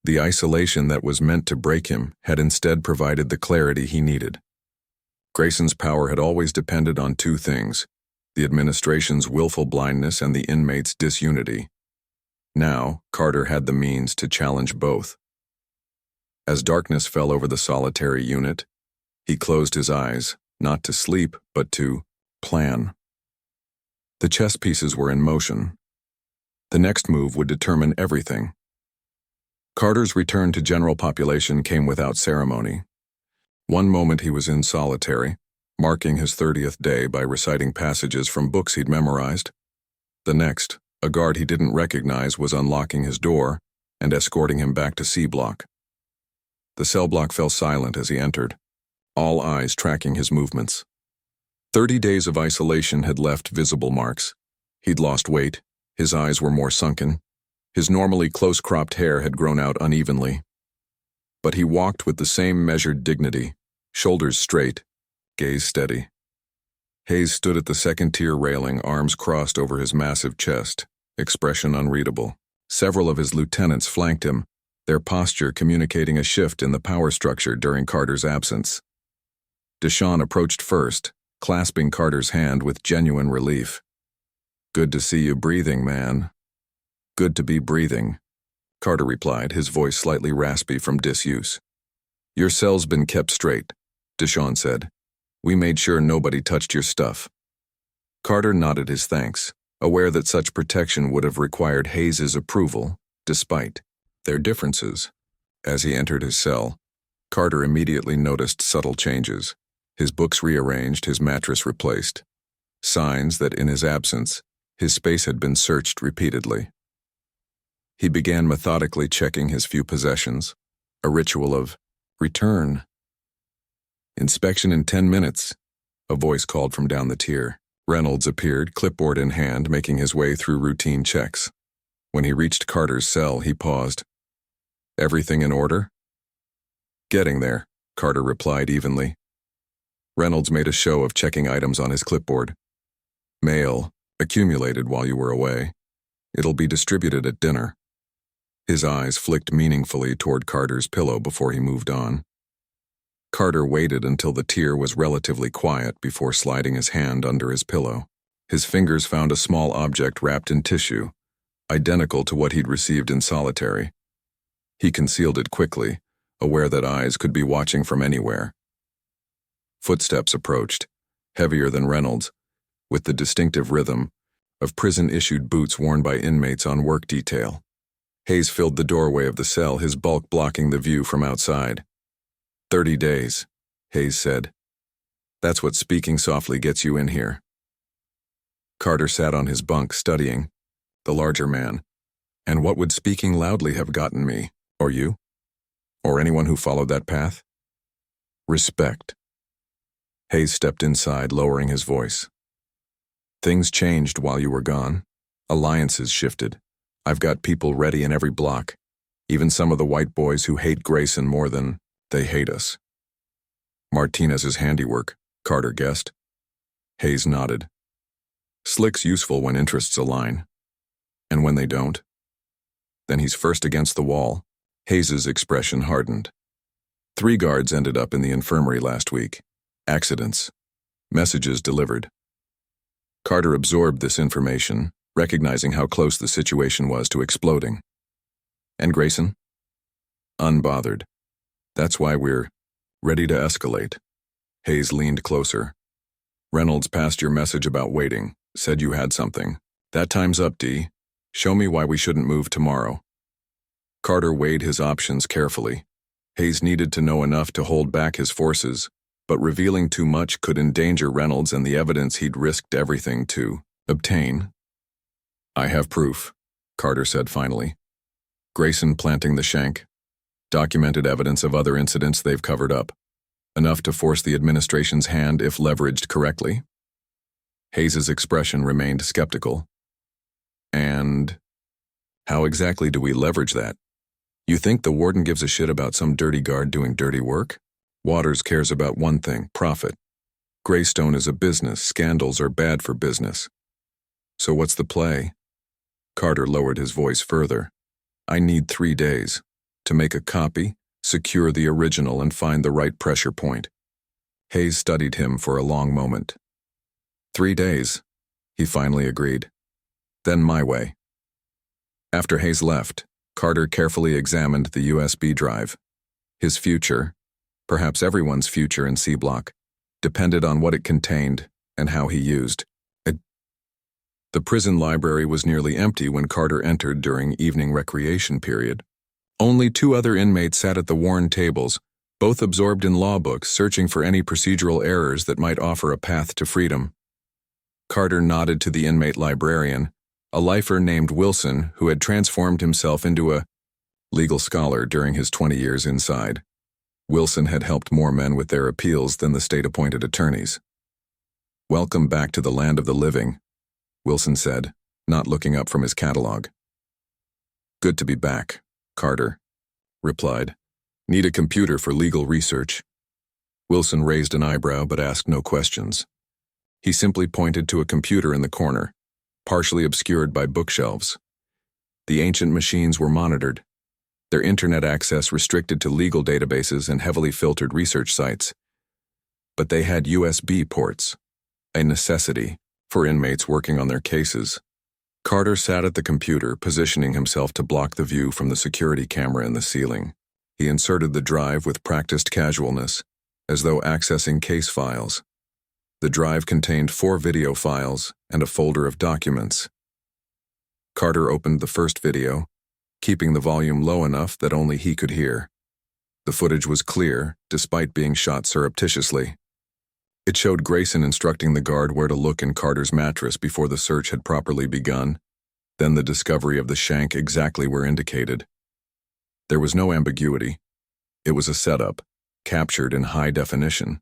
The isolation that was meant to break him had instead provided the clarity he needed. Grayson's power had always depended on two things: the administration's willful blindness and the inmates' disunity. Now, Carter had the means to challenge both. As darkness fell over the solitary unit, he closed his eyes, not to sleep, but to plan. The chess pieces were in motion. The next move would determine everything. Carter's return to general population came without ceremony. One moment he was in solitary, marking his 30th day by reciting passages from books he'd memorized. The next, a guard he didn't recognize was unlocking his door and escorting him back to C Block. The cell block fell silent as he entered, all eyes tracking his movements. 30 days of isolation had left visible marks. He'd lost weight, his eyes were more sunken, his normally close-cropped hair had grown out unevenly. But he walked with the same measured dignity, shoulders straight, gaze steady. Hayes stood at the second-tier railing, arms crossed over his massive chest, expression unreadable. Several of his lieutenants flanked him, their posture communicating a shift in the power structure during Carter's absence. Deshawn approached first, clasping Carter's hand with genuine relief. Good to see you breathing, man. Good to be breathing, Carter replied, his voice slightly raspy from disuse. Your cell's been kept straight, Deshawn said. We made sure nobody touched your stuff. Carter nodded his thanks, aware that such protection would have required Hayes's approval, despite their differences. As he entered his cell, Carter immediately noticed subtle changes. His books rearranged, his mattress replaced. Signs that in his absence, his space had been searched repeatedly. He began methodically checking his few possessions, a ritual of return. Inspection in 10 minutes, a voice called from down the tier. Reynolds appeared, clipboard in hand, making his way through routine checks. When he reached Carter's cell, he paused. Everything in order? Getting there, Carter replied evenly. Reynolds made a show of checking items on his clipboard. Mail, accumulated while you were away. It'll be distributed at dinner. His eyes flicked meaningfully toward Carter's pillow before he moved on. Carter waited until the tear was relatively quiet before sliding his hand under his pillow. His fingers found a small object wrapped in tissue, identical to what he'd received in solitary. He concealed it quickly, aware that eyes could be watching from anywhere. Footsteps approached, heavier than Reynolds, with the distinctive rhythm of prison-issued boots worn by inmates on work detail. Hayes filled the doorway of the cell, his bulk blocking the view from outside. 30 days, Hayes said. That's what speaking softly gets you in here. Carter sat on his bunk, studying, the larger man. And what would speaking loudly have gotten me, or you? Or anyone who followed that path? Respect. Hayes stepped inside, lowering his voice. Things changed while you were gone. Alliances shifted. I've got people ready in every block, even some of the white boys who hate Grayson more than they hate us. Martinez's handiwork, Carter guessed. Hayes nodded. Slick's useful when interests align. And when they don't? Then he's first against the wall. Hayes's expression hardened. 3 guards ended up in the infirmary last week. Accidents. Messages delivered. Carter absorbed this information, recognizing how close the situation was to exploding. And Grayson? Unbothered. That's why we're ready to escalate. Hayes leaned closer. Reynolds passed your message about waiting, said you had something. That time's up, D. Show me why we shouldn't move tomorrow. Carter weighed his options carefully. Hayes needed to know enough to hold back his forces, but revealing too much could endanger Reynolds and the evidence he'd risked everything to obtain. I have proof, Carter said finally. Grayson planting the shank. Documented evidence of other incidents they've covered up. Enough to force the administration's hand if leveraged correctly. Hayes's expression remained skeptical. And how exactly do we leverage that? You think the warden gives a shit about some dirty guard doing dirty work? Waters cares about one thing, profit. Greystone is a business. Scandals are bad for business. So what's the play? Carter lowered his voice further. I need 3 days to make a copy, secure the original, and find the right pressure point. Hayes studied him for a long moment. 3 days, he finally agreed. Then my way. After Hayes left, Carter carefully examined the USB drive. His future, perhaps everyone's future in C Block, depended on what it contained and how he used it. The prison library was nearly empty when Carter entered during evening recreation period. Only 2 other inmates sat at the worn tables, both absorbed in law books, searching for any procedural errors that might offer a path to freedom. Carter nodded to the inmate librarian, a lifer named Wilson who had transformed himself into a legal scholar during his 20 years inside. Wilson had helped more men with their appeals than the state-appointed attorneys. Welcome back to the land of the living, Wilson said, not looking up from his catalog. Good to be back, Carter replied. Need a computer for legal research. Wilson raised an eyebrow but asked no questions. He simply pointed to a computer in the corner, partially obscured by bookshelves. The ancient machines were monitored, their internet access restricted to legal databases and heavily filtered research sites. But they had USB ports, a necessity for inmates working on their cases. Carter sat at the computer, positioning himself to block the view from the security camera in the ceiling. He inserted the drive with practiced casualness, as though accessing case files. The drive contained 4 video files and a folder of documents. Carter opened the first video, keeping the volume low enough that only he could hear. The footage was clear, despite being shot surreptitiously. It showed Grayson instructing the guard where to look in Carter's mattress before the search had properly begun, then the discovery of the shank exactly where indicated. There was no ambiguity. It was a setup, captured in high definition.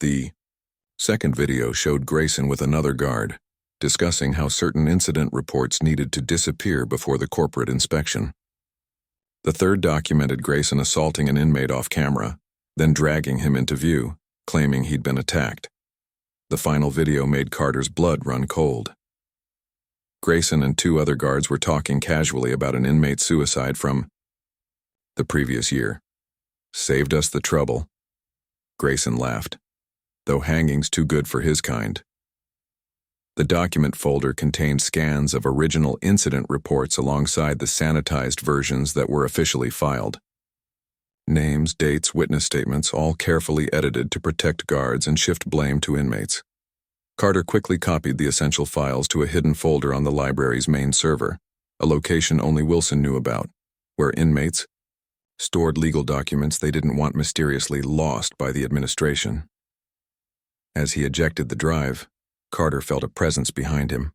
The second video showed Grayson with another guard, discussing how certain incident reports needed to disappear before the corporate inspection. The third documented Grayson assaulting an inmate off camera, then dragging him into view, claiming he'd been attacked. The final video made Carter's blood run cold. Grayson and two other guards were talking casually about an inmate suicide from the previous year. Saved us the trouble. Grayson laughed, though hanging's too good for his kind. The document folder contained scans of original incident reports alongside the sanitized versions that were officially filed. Names, dates, witness statements, all carefully edited to protect guards and shift blame to inmates. Carter quickly copied the essential files to a hidden folder on the library's main server, a location only Wilson knew about, where inmates stored legal documents they didn't want mysteriously lost by the administration. As he ejected the drive, Carter felt a presence behind him.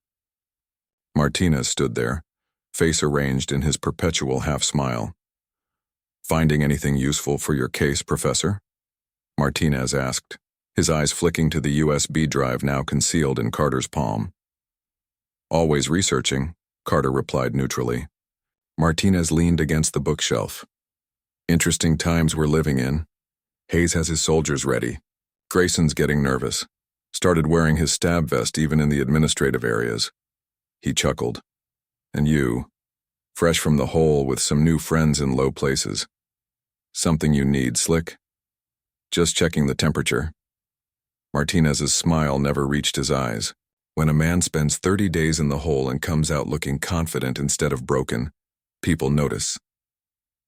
Martinez stood there, face arranged in his perpetual half-smile. "Finding anything useful for your case, Professor?" Martinez asked, his eyes flicking to the USB drive now concealed in Carter's palm. "Always researching," Carter replied neutrally. Martinez leaned against the bookshelf. "Interesting times we're living in. Hayes has his soldiers ready. Grayson's getting nervous. Started wearing his stab vest even in the administrative areas." He chuckled. "And you, fresh from the hole with some new friends in low places. Something you need, Slick?" "Just checking the temperature." Martinez's smile never reached his eyes. When a man spends 30 days in the hole and comes out looking confident instead of broken, people notice.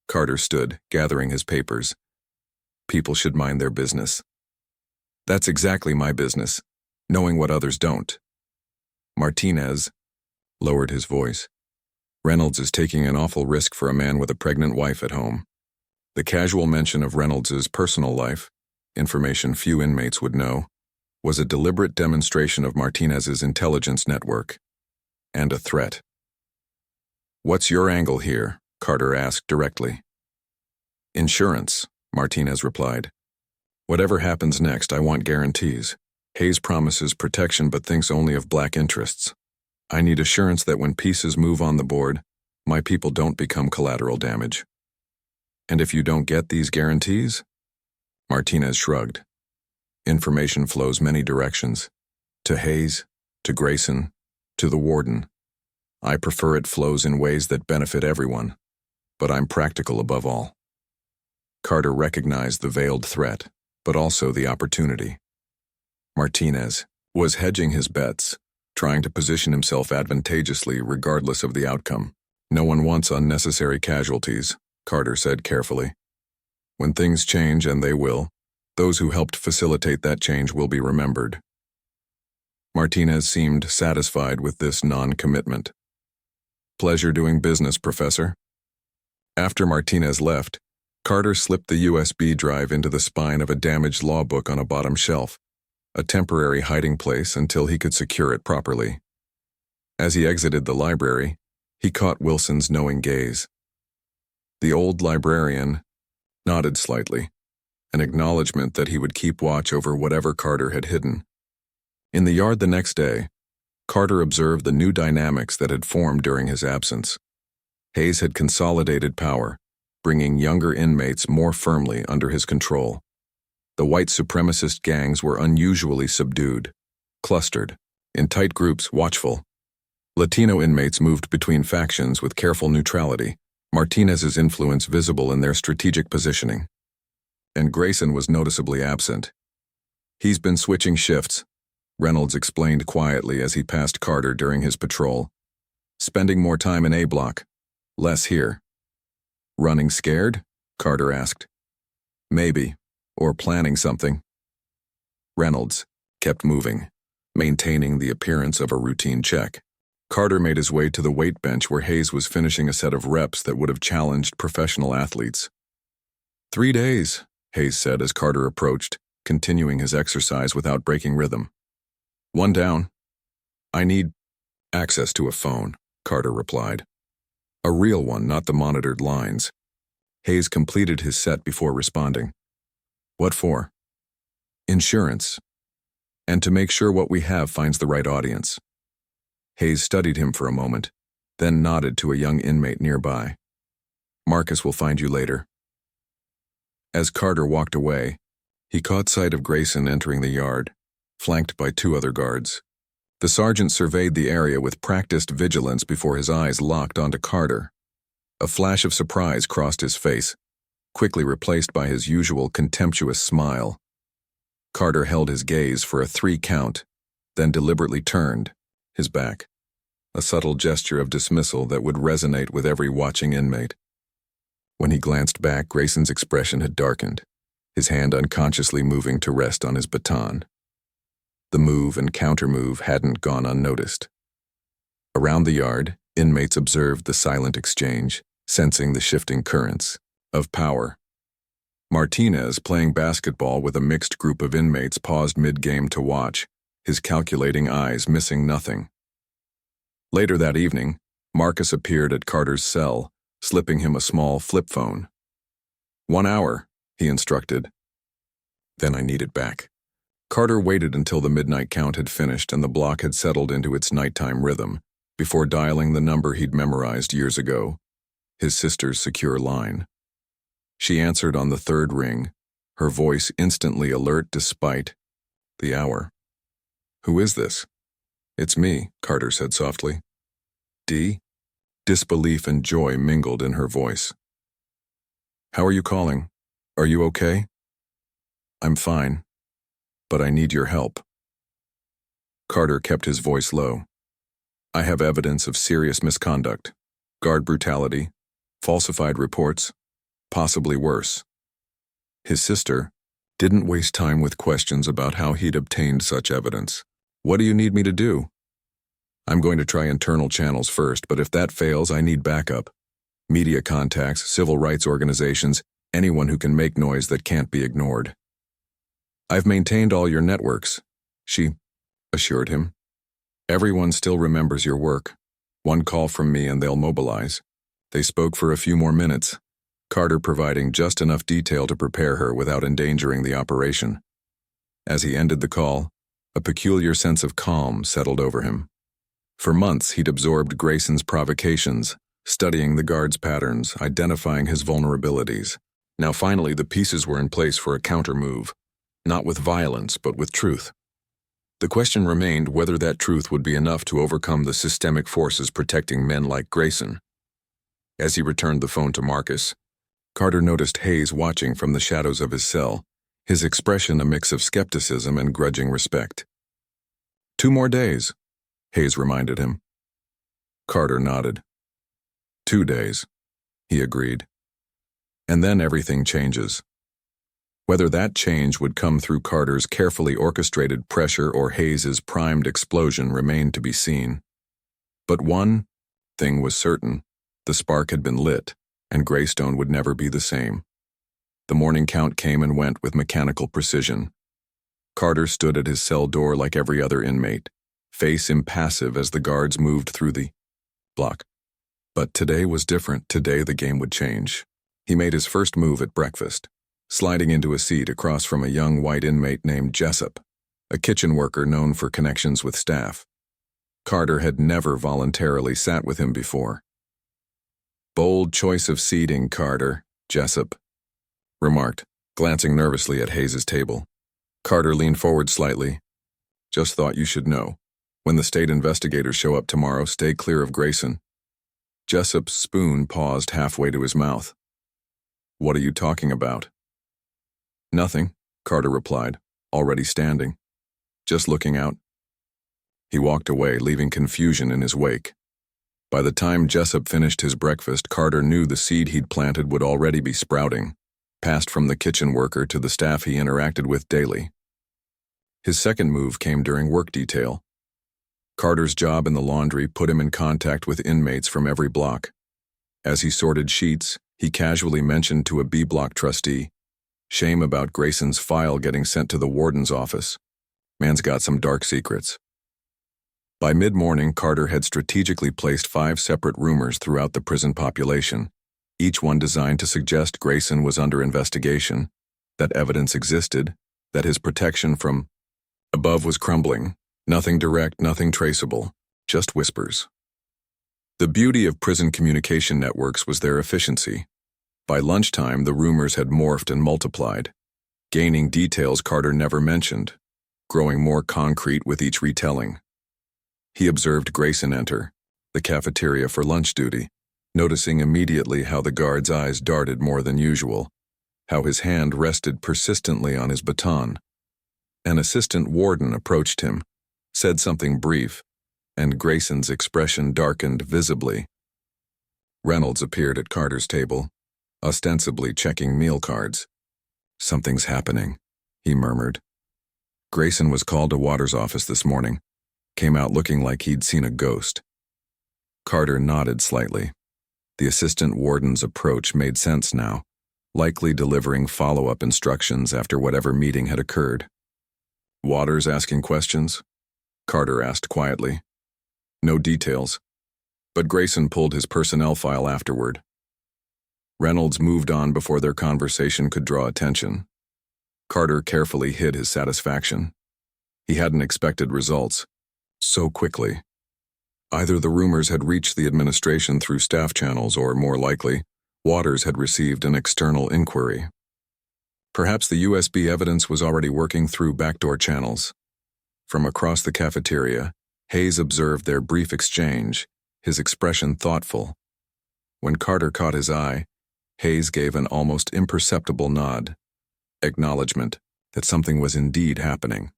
Carter stood, gathering his papers. "People should mind their business." "That's exactly my business, knowing what others don't." Martinez lowered his voice. "Reynolds is taking an awful risk for a man with a pregnant wife at home." The casual mention of Reynolds's personal life, information few inmates would know, was a deliberate demonstration of Martinez's intelligence network, and a threat. "What's your angle here?" Carter asked directly. "Insurance," Martinez replied. "Whatever happens next, I want guarantees. Hayes promises protection but thinks only of black interests. I need assurance that when pieces move on the board, my people don't become collateral damage." "And if you don't get these guarantees?" Martinez shrugged. "Information flows many directions. To Hayes, to Grayson, to the warden. I prefer it flows in ways that benefit everyone, but I'm practical above all." Carter recognized the veiled threat, but also the opportunity. Martinez was hedging his bets, trying to position himself advantageously regardless of the outcome. "No one wants unnecessary casualties," Carter said carefully. "When things change, and they will, those who helped facilitate that change will be remembered." Martinez seemed satisfied with this non-commitment. "Pleasure doing business, Professor." After Martinez left, Carter slipped the USB drive into the spine of a damaged law book on a bottom shelf, a temporary hiding place until he could secure it properly. As he exited the library, he caught Wilson's knowing gaze. The old librarian nodded slightly, an acknowledgement that he would keep watch over whatever Carter had hidden. In the yard the next day, Carter observed the new dynamics that had formed during his absence. Hayes had consolidated power, bringing younger inmates more firmly under his control. The white supremacist gangs were unusually subdued, clustered, in tight groups, watchful. Latino inmates moved between factions with careful neutrality, Martinez's influence visible in their strategic positioning. And Grayson was noticeably absent. "He's been switching shifts," Reynolds explained quietly as he passed Carter during his patrol. "Spending more time in A block, less here." "Running scared?" Carter asked. "Maybe, or planning something." Reynolds kept moving, maintaining the appearance of a routine check. Carter made his way to the weight bench where Hayes was finishing a set of reps that would have challenged professional athletes. 3 days, Hayes said as Carter approached, continuing his exercise without breaking rhythm. "One down." "I need access to a phone," Carter replied. "A real one, not the monitored lines." Hayes completed his set before responding. "What for?" "Insurance. And to make sure what we have finds the right audience." Hayes studied him for a moment, then nodded to a young inmate nearby. "Marcus will find you later." As Carter walked away, he caught sight of Grayson entering the yard, flanked by 2 other guards. The sergeant surveyed the area with practiced vigilance before his eyes locked onto Carter. A flash of surprise crossed his face, quickly replaced by his usual contemptuous smile. Carter held his gaze for a 3 count, then deliberately turned, his back, a subtle gesture of dismissal that would resonate with every watching inmate. When he glanced back, Grayson's expression had darkened, his hand unconsciously moving to rest on his baton. The move and counter-move hadn't gone unnoticed. Around the yard, inmates observed the silent exchange, sensing the shifting currents of power. Martinez, playing basketball with a mixed group of inmates, paused mid-game to watch, his calculating eyes missing nothing. Later that evening, Marcus appeared at Carter's cell, slipping him a small flip phone. 1 hour, he instructed. Then I need it back. Carter waited until the midnight count had finished and the block had settled into its nighttime rhythm, before dialing the number he'd memorized years ago, his sister's secure line. She answered on the 3rd ring, her voice instantly alert despite the hour. Who is this? It's me, Carter said softly. Dee? Disbelief and joy mingled in her voice. How are you calling? Are you okay? I'm fine, but I need your help. Carter kept his voice low. I have evidence of serious misconduct, guard brutality, falsified reports, possibly worse. His sister didn't waste time with questions about how he'd obtained such evidence. What do you need me to do? I'm going to try internal channels first, but if that fails, I need backup. Media contacts, civil rights organizations, anyone who can make noise that can't be ignored. I've maintained all your networks, she assured him. Everyone still remembers your work. 1 call from me and they'll mobilize. They spoke for a few more minutes, Carter providing just enough detail to prepare her without endangering the operation. As he ended the call, a peculiar sense of calm settled over him. For months, he'd absorbed Grayson's provocations, studying the guard's patterns, identifying his vulnerabilities. Now finally, the pieces were in place for a counter-move, not with violence, but with truth. The question remained whether that truth would be enough to overcome the systemic forces protecting men like Grayson. As he returned the phone to Marcus, Carter noticed Hayes watching from the shadows of his cell, his expression a mix of skepticism and grudging respect. 2 more days, Hayes reminded him. Carter nodded. 2 days, he agreed. And then everything changes. Whether that change would come through Carter's carefully orchestrated pressure or Hayes's primed explosion remained to be seen. But one thing was certain: the spark had been lit, and Greystone would never be the same. The morning count came and went with mechanical precision. Carter stood at his cell door like every other inmate, face impassive as the guards moved through the block. But today was different. Today the game would change. He made his first move at breakfast, sliding into a seat across from a young white inmate named Jessup, a kitchen worker known for connections with staff. Carter had never voluntarily sat with him before. Bold choice of seating, Carter, Jessup remarked, glancing nervously at Hayes's table. Carter leaned forward slightly. Just thought you should know. When the state investigators show up tomorrow, stay clear of Grayson. Jessup's spoon paused halfway to his mouth. What are you talking about? Nothing, Carter replied, already standing. Just looking out. He walked away, leaving confusion in his wake. By the time Jessup finished his breakfast, Carter knew the seed he'd planted would already be sprouting, passed from the kitchen worker to the staff he interacted with daily. His second move came during work detail. Carter's job in the laundry put him in contact with inmates from every block. As he sorted sheets, he casually mentioned to a B-block trustee, shame about Grayson's file getting sent to the warden's office. Man's got some dark secrets. By mid-morning, Carter had strategically placed 5 separate rumors throughout the prison population, each one designed to suggest Grayson was under investigation, that evidence existed, that his protection from above was crumbling. Nothing direct, nothing traceable, just whispers. The beauty of prison communication networks was their efficiency. By lunchtime, the rumors had morphed and multiplied, gaining details Carter never mentioned, growing more concrete with each retelling. He observed Grayson enter the cafeteria for lunch duty, noticing immediately how the guard's eyes darted more than usual, how his hand rested persistently on his baton. An assistant warden approached him, said something brief, and Grayson's expression darkened visibly. Reynolds appeared at Carter's table, ostensibly checking meal cards. "Something's happening," he murmured. Grayson was called to Waters' office this morning, came out looking like he'd seen a ghost. Carter nodded slightly. The assistant warden's approach made sense now, likely delivering follow-up instructions after whatever meeting had occurred. "Waters asking questions?" Carter asked quietly. "No details," but Grayson pulled his personnel file afterward. Reynolds moved on before their conversation could draw attention. Carter carefully hid his satisfaction. He hadn't expected results so quickly. Either the rumors had reached the administration through staff channels or, more likely, Waters had received an external inquiry. Perhaps the USB evidence was already working through backdoor channels. From across the cafeteria, Hayes observed their brief exchange, his expression thoughtful. When Carter caught his eye, Hayes gave an almost imperceptible nod, acknowledgement that something was indeed happening.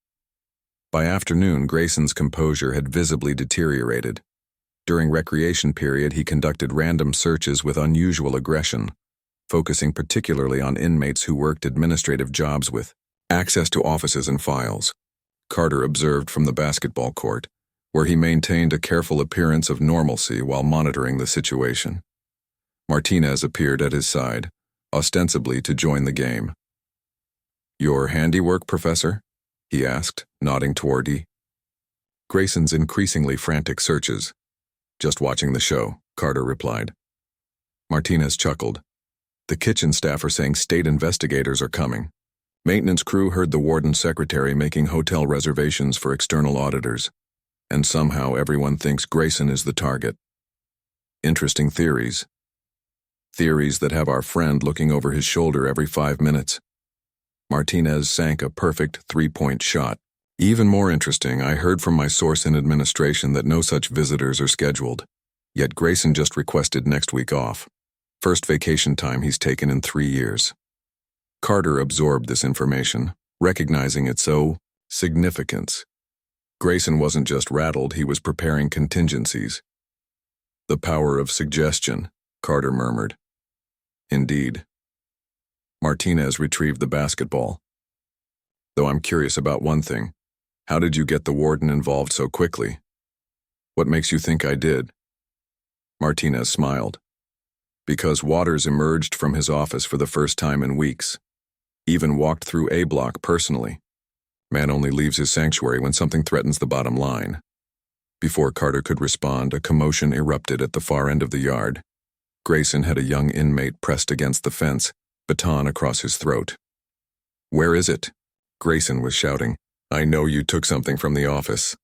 By afternoon, Grayson's composure had visibly deteriorated. During recreation period, he conducted random searches with unusual aggression, focusing particularly on inmates who worked administrative jobs with access to offices and files. Carter observed from the basketball court, where he maintained a careful appearance of normalcy while monitoring the situation. Martinez appeared at his side, ostensibly to join the game. "Your handiwork, Professor?" he asked, nodding toward E. Grayson's increasingly frantic searches. "Just watching the show," Carter replied. Martinez chuckled. "The kitchen staff are saying state investigators are coming. Maintenance crew heard the warden's secretary making hotel reservations for external auditors, and somehow everyone thinks Grayson is the target. Interesting theories. Theories that have our friend looking over his shoulder every 5 minutes." Martinez sank a perfect three-point shot. "Even more interesting, I heard from my source in administration that no such visitors are scheduled. Yet Grayson just requested next week off. First vacation time he's taken in 3 years. Carter absorbed this information, recognizing its significance. Grayson wasn't just rattled, he was preparing contingencies. "The power of suggestion," Carter murmured. "Indeed." Martinez retrieved the basketball. "Though I'm curious about one thing. How did you get the warden involved so quickly? What makes you think I did?" Martinez smiled. "Because Waters emerged from his office for the first time in weeks. Even walked through A block personally. Man only leaves his sanctuary when something threatens the bottom line." Before Carter could respond, a commotion erupted at the far end of the yard. Grayson had a young inmate pressed against the fence, baton across his throat. "Where is it?" Grayson was shouting. "I know you took something from the office."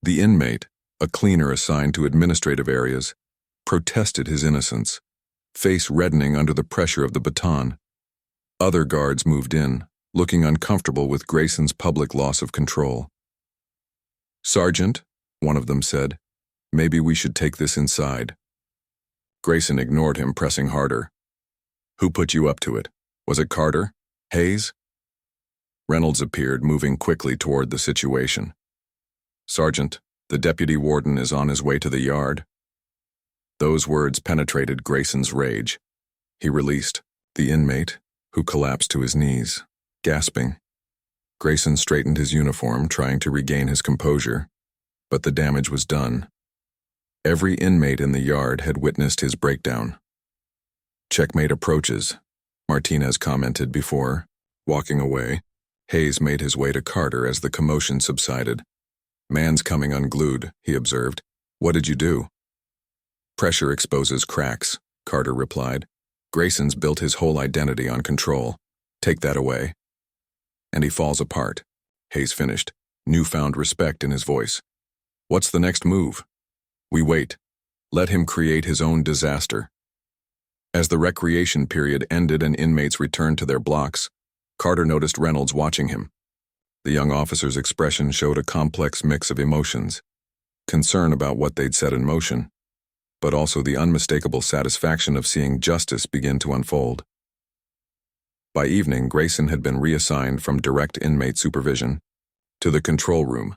The inmate, a cleaner assigned to administrative areas, protested his innocence, face reddening under the pressure of the baton. Other guards moved in, looking uncomfortable with Grayson's public loss of control. "Sergeant," one of them said, "maybe we should take this inside." Grayson ignored him, pressing harder. "Who put you up to it? Was it Carter? Hayes?" Reynolds appeared, moving quickly toward the situation. "Sergeant, the deputy warden is on his way to the yard." Those words penetrated Grayson's rage. He released the inmate, who collapsed to his knees, gasping. Grayson straightened his uniform, trying to regain his composure, but the damage was done. Every inmate in the yard had witnessed his breakdown. "Checkmate approaches," Martinez commented before, walking away. Hayes made his way to Carter as the commotion subsided. "Man's coming unglued," he observed. "What did you do?" "Pressure exposes cracks," Carter replied. "Grayson's built his whole identity on control. Take that away." "And he falls apart," Hayes finished, newfound respect in his voice. "What's the next move?" "We wait. Let him create his own disaster." As the recreation period ended and inmates returned to their blocks, Carter noticed Reynolds watching him. The young officer's expression showed a complex mix of emotions. concern about what they'd set in motion, but also the unmistakable satisfaction of seeing justice begin to unfold. By evening, Grayson had been reassigned from direct inmate supervision to the control room,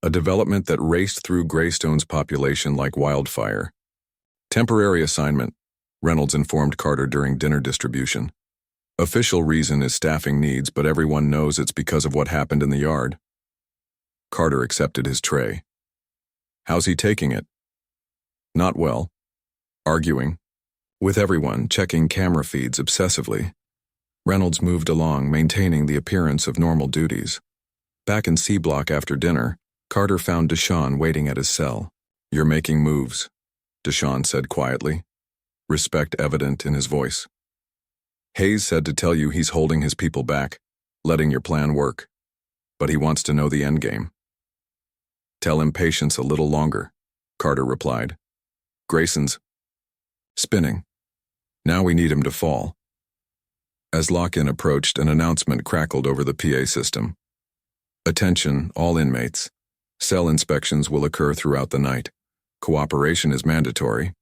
a development that raced through Greystone's population like wildfire. Temporary assignment, Reynolds informed Carter during dinner distribution. Official reason is staffing needs, but everyone knows it's because of what happened in the yard. Carter accepted his tray. How's he taking it? Not well. Arguing with everyone, checking camera feeds obsessively. Reynolds moved along, maintaining the appearance of normal duties. Back in C Block after dinner, Carter found Deshawn waiting at his cell. You're making moves, Deshawn said quietly, respect evident in his voice. Hayes said to tell you he's holding his people back, letting your plan work, but he wants to know the endgame. Tell him patience a little longer, Carter replied. Grayson's spinning. Now we need him to fall. As lock-in approached, an announcement crackled over the PA system. Attention, all inmates. Cell inspections will occur throughout the night. Cooperation is mandatory.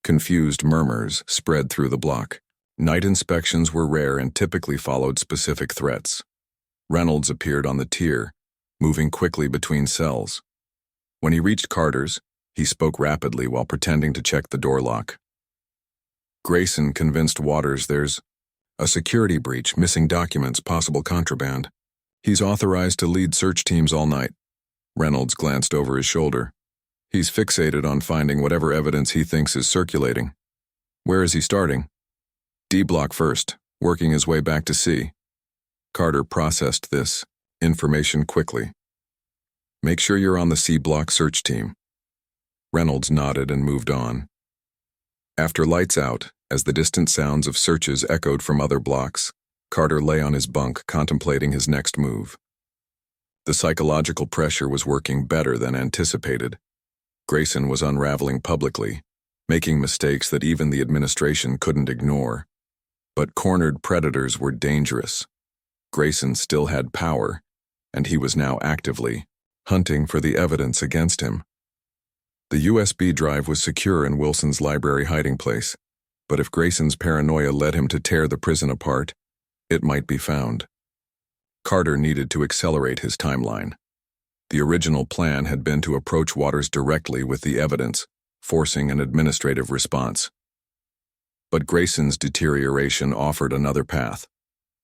Confused murmurs spread through the block. Night inspections were rare and typically followed specific threats. Reynolds appeared on the tier, moving quickly between cells. When he reached Carter's, he spoke rapidly while pretending to check the door lock. Grayson convinced Waters there's a security breach, missing documents, possible contraband. He's authorized to lead search teams all night. Reynolds glanced over his shoulder. He's fixated on finding whatever evidence he thinks is circulating. Where is he starting? D block first, working his way back to C. Carter processed this information quickly. Make sure you're on the C block search team. Reynolds nodded and moved on. After lights out, as the distant sounds of searches echoed from other blocks, Carter lay on his bunk contemplating his next move. The psychological pressure was working better than anticipated. Grayson was unraveling publicly, making mistakes that even the administration couldn't ignore. But cornered predators were dangerous. Grayson still had power, and he was now actively hunting for the evidence against him. The USB drive was secure in Wilson's library hiding place, but if Grayson's paranoia led him to tear the prison apart, it might be found. Carter needed to accelerate his timeline. The original plan had been to approach Waters directly with the evidence, forcing an administrative response. But Grayson's deterioration offered another path,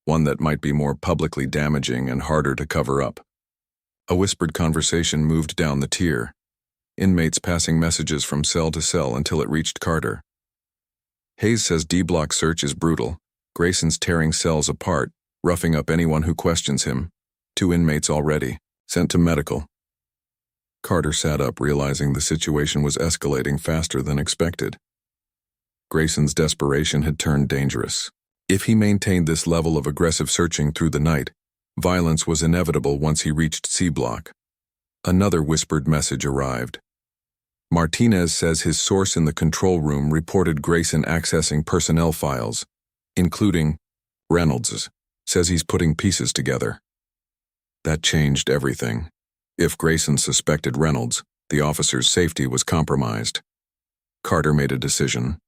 one that might be more publicly damaging and harder to cover up. A whispered conversation moved down the tier, inmates passing messages from cell to cell until it reached Carter. Hayes says D-block search is brutal. Grayson's tearing cells apart, roughing up anyone who questions him. 2 inmates already, sent to medical. Carter sat up, realizing the situation was escalating faster than expected. Grayson's desperation had turned dangerous. If he maintained this level of aggressive searching through the night, violence was inevitable once he reached C-block. Another whispered message arrived. Martinez says his source in the control room reported Grayson accessing personnel files, including Reynolds's, says he's putting pieces together. That changed everything. If Grayson suspected Reynolds, the officer's safety was compromised. Carter made a decision.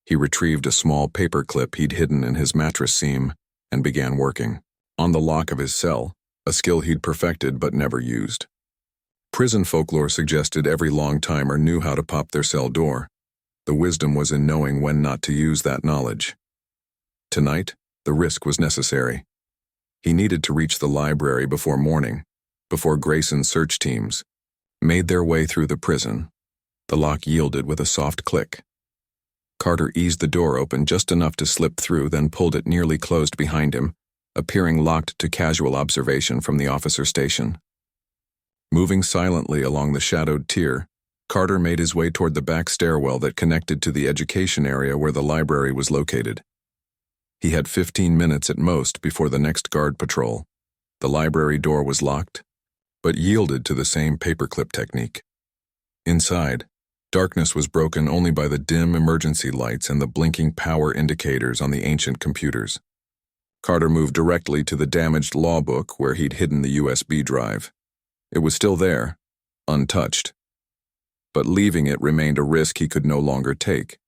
He retrieved a small paper clip he'd hidden in his mattress seam and began working on the lock of his cell, a skill he'd perfected but never used. Prison folklore suggested every long-timer knew how to pop their cell door. The wisdom was in knowing when not to use that knowledge. Tonight, the risk was necessary. He needed to reach the library before morning, before Grayson's search teams made their way through the prison. The lock yielded with a soft click. Carter eased the door open just enough to slip through, then pulled it nearly closed behind him, appearing locked to casual observation from the officer station. Moving silently along the shadowed tier, Carter made his way toward the back stairwell that connected to the education area where the library was located. He had 15 minutes at most before the next guard patrol. The library door was locked, but yielded to the same paperclip technique. Inside, darkness was broken only by the dim emergency lights and the blinking power indicators on the ancient computers. Carter moved directly to the damaged law book where he'd hidden the USB drive. It was still there, untouched, but leaving it remained a risk he could no longer take.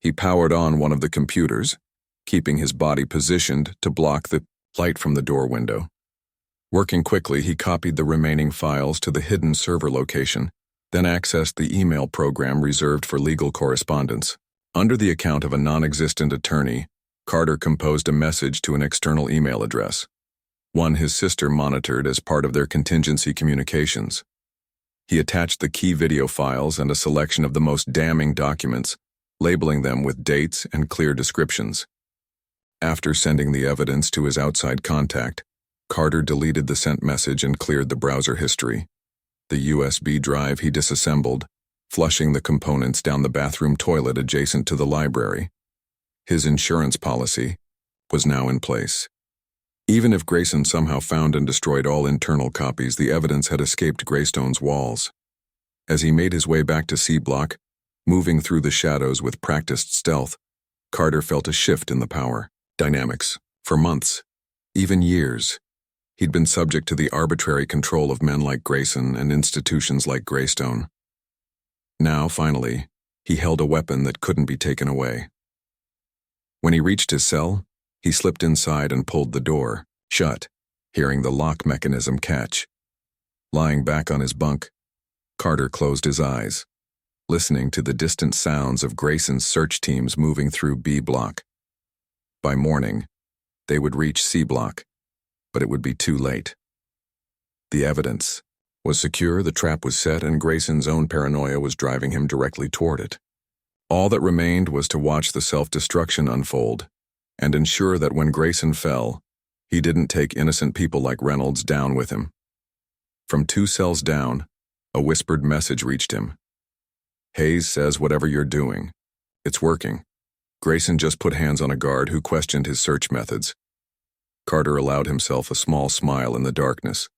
He powered on one of the computers, keeping his body positioned to block the light from the door window. Working quickly, he copied the remaining files to the hidden server location, then accessed the email program reserved for legal correspondence. Under the account of a non-existent attorney, Carter composed a message to an external email address, one his sister monitored as part of their contingency communications. He attached the key video files and a selection of the most damning documents, labeling them with dates and clear descriptions. After sending the evidence to his outside contact, Carter deleted the sent message and cleared the browser history. The USB drive he disassembled, flushing the components down the bathroom toilet adjacent to the library. His insurance policy was now in place. Even if Grayson somehow found and destroyed all internal copies, the evidence had escaped Greystone's walls. As he made his way back to C Block, moving through the shadows with practiced stealth, Carter felt a shift in the power dynamics. For months, even years, he'd been subject to the arbitrary control of men like Grayson and institutions like Greystone. Now, finally, he held a weapon that couldn't be taken away. When he reached his cell, he slipped inside and pulled the door shut, hearing the lock mechanism catch. Lying back on his bunk, Carter closed his eyes, listening to the distant sounds of Grayson's search teams moving through B Block. By morning, they would reach C Block, but it would be too late. The evidence was secure, the trap was set, and Grayson's own paranoia was driving him directly toward it. All that remained was to watch the self-destruction unfold and ensure that when Grayson fell, he didn't take innocent people like Reynolds down with him. From 2 cells down, a whispered message reached him. "Hayes says whatever you're doing, it's working." Grayson just put hands on a guard who questioned his search methods. Carter allowed himself a small smile in the darkness.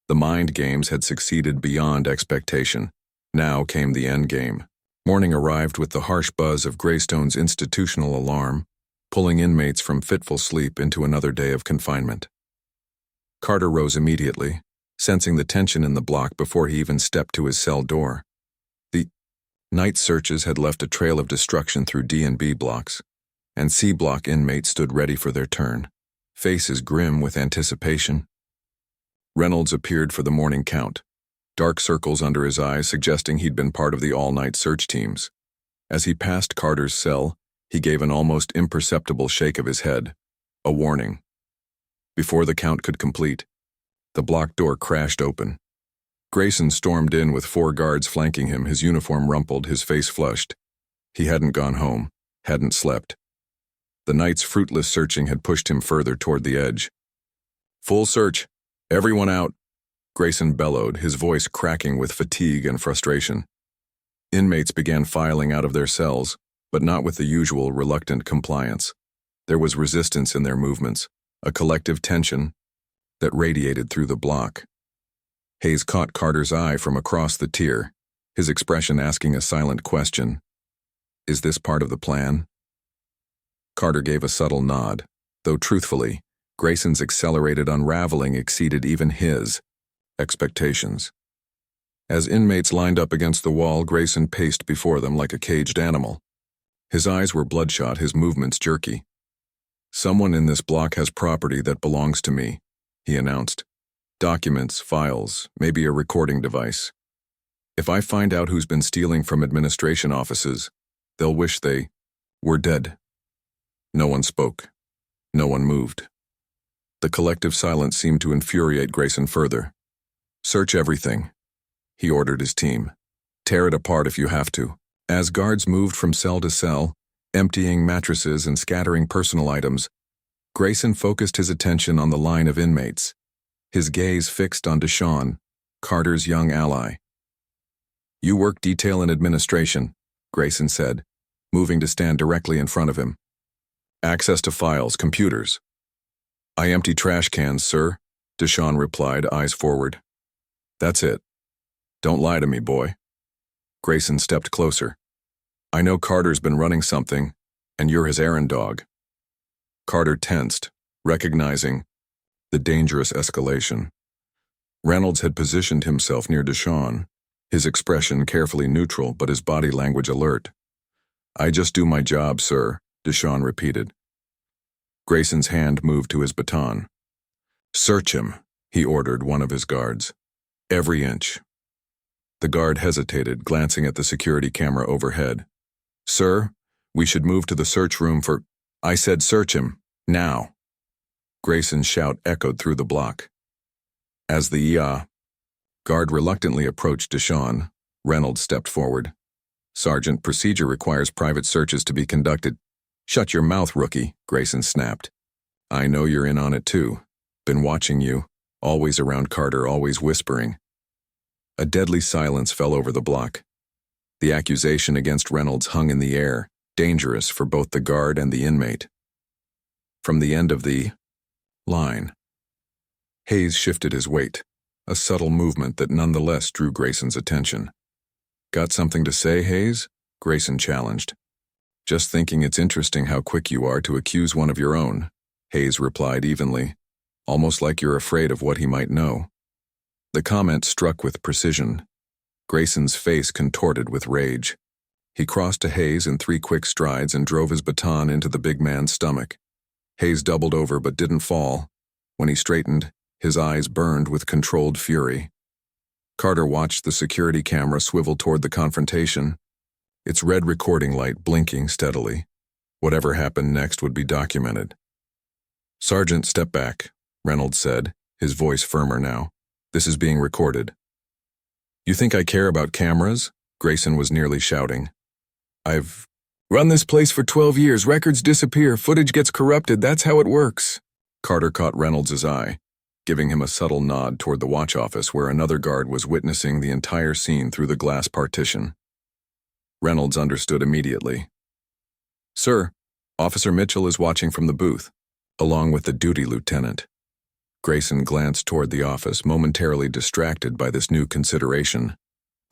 The mind games had succeeded beyond expectation. Now came the end game. Morning arrived with the harsh buzz of Greystone's institutional alarm, pulling inmates from fitful sleep into another day of confinement. Carter rose immediately, sensing the tension in the block before he even stepped to his cell door. The night searches had left a trail of destruction through D and B blocks, and C Block inmates stood ready for their turn, faces grim with anticipation. Reynolds appeared for the morning count, dark circles under his eyes suggesting he'd been part of the all-night search teams. As he passed Carter's cell, he gave an almost imperceptible shake of his head, a warning. Before the count could complete, the block door crashed open. Grayson stormed in with 4 guards flanking him, his uniform rumpled, his face flushed. He hadn't gone home, hadn't slept. The night's fruitless searching had pushed him further toward the edge. "Full search. Everyone out," Grayson bellowed, his voice cracking with fatigue and frustration. Inmates began filing out of their cells, but not with the usual reluctant compliance. There was resistance in their movements, a collective tension that radiated through the block. Hayes caught Carter's eye from across the tier, his expression asking a silent question. "Is this part of the plan?" Carter gave a subtle nod, though truthfully, Grayson's accelerated unraveling exceeded even his expectations. As inmates lined up against the wall, Grayson paced before them like a caged animal. His eyes were bloodshot, his movements jerky. "Someone in this block has property that belongs to me," he announced. "Documents, files, maybe a recording device. If I find out who's been stealing from administration offices, they'll wish they were dead." No one spoke. No one moved. The collective silence seemed to infuriate Grayson further. "Search everything," he ordered his team. "Tear it apart if you have to." As guards moved from cell to cell, emptying mattresses and scattering personal items, Grayson focused his attention on the line of inmates, his gaze fixed on Deshawn, Carter's young ally. "You work detail and administration," Grayson said, moving to stand directly in front of him. "Access to files, computers." "I empty trash cans, sir," Deshawn replied, eyes forward. "That's it. Don't lie to me, boy." Grayson stepped closer. "I know Carter's been running something, and you're his errand dog." Carter tensed, recognizing the dangerous escalation. Reynolds had positioned himself near Deshawn, his expression carefully neutral but his body language alert. "I just do my job, sir," Deshawn repeated. Grayson's hand moved to his baton. "Search him," he ordered one of his guards. "Every inch." The guard hesitated, glancing at the security camera overhead. "Sir, we should move to the search room for—" "I said search him, now." Grayson's shout echoed through the block. As the guard reluctantly approached Deshawn, Reynolds stepped forward. "Sergeant, procedure requires private searches to be conducted." "Shut your mouth, rookie," Grayson snapped. "I know you're in on it too. Been watching you, always around Carter, always whispering." A deadly silence fell over the block. The accusation against Reynolds hung in the air, dangerous for both the guard and the inmate. From the end of the line, Hayes shifted his weight, a subtle movement that nonetheless drew Grayson's attention. "Got something to say, Hayes?" Grayson challenged. "Just thinking it's interesting how quick you are to accuse one of your own," Hayes replied evenly, almost like you're afraid of what he might know. The comment struck with precision. Grayson's face contorted with rage. He crossed to Hayes in 3 quick strides and drove his baton into the big man's stomach. Hayes doubled over but didn't fall. When he straightened, his eyes burned with controlled fury. Carter watched the security camera swivel toward the confrontation, its red recording light blinking steadily. Whatever happened next would be documented. "Sergeant, step back," Reynolds said, his voice firmer now. "This is being recorded." "You think I care about cameras?" Grayson was nearly shouting. "I've run this place for 12 years. Records disappear. Footage gets corrupted. That's how it works." Carter caught Reynolds' eye, giving him a subtle nod toward the watch office where another guard was witnessing the entire scene through the glass partition. Reynolds understood immediately. "Sir, Officer Mitchell is watching from the booth, along with the duty lieutenant." Grayson glanced toward the office, momentarily distracted by this new consideration.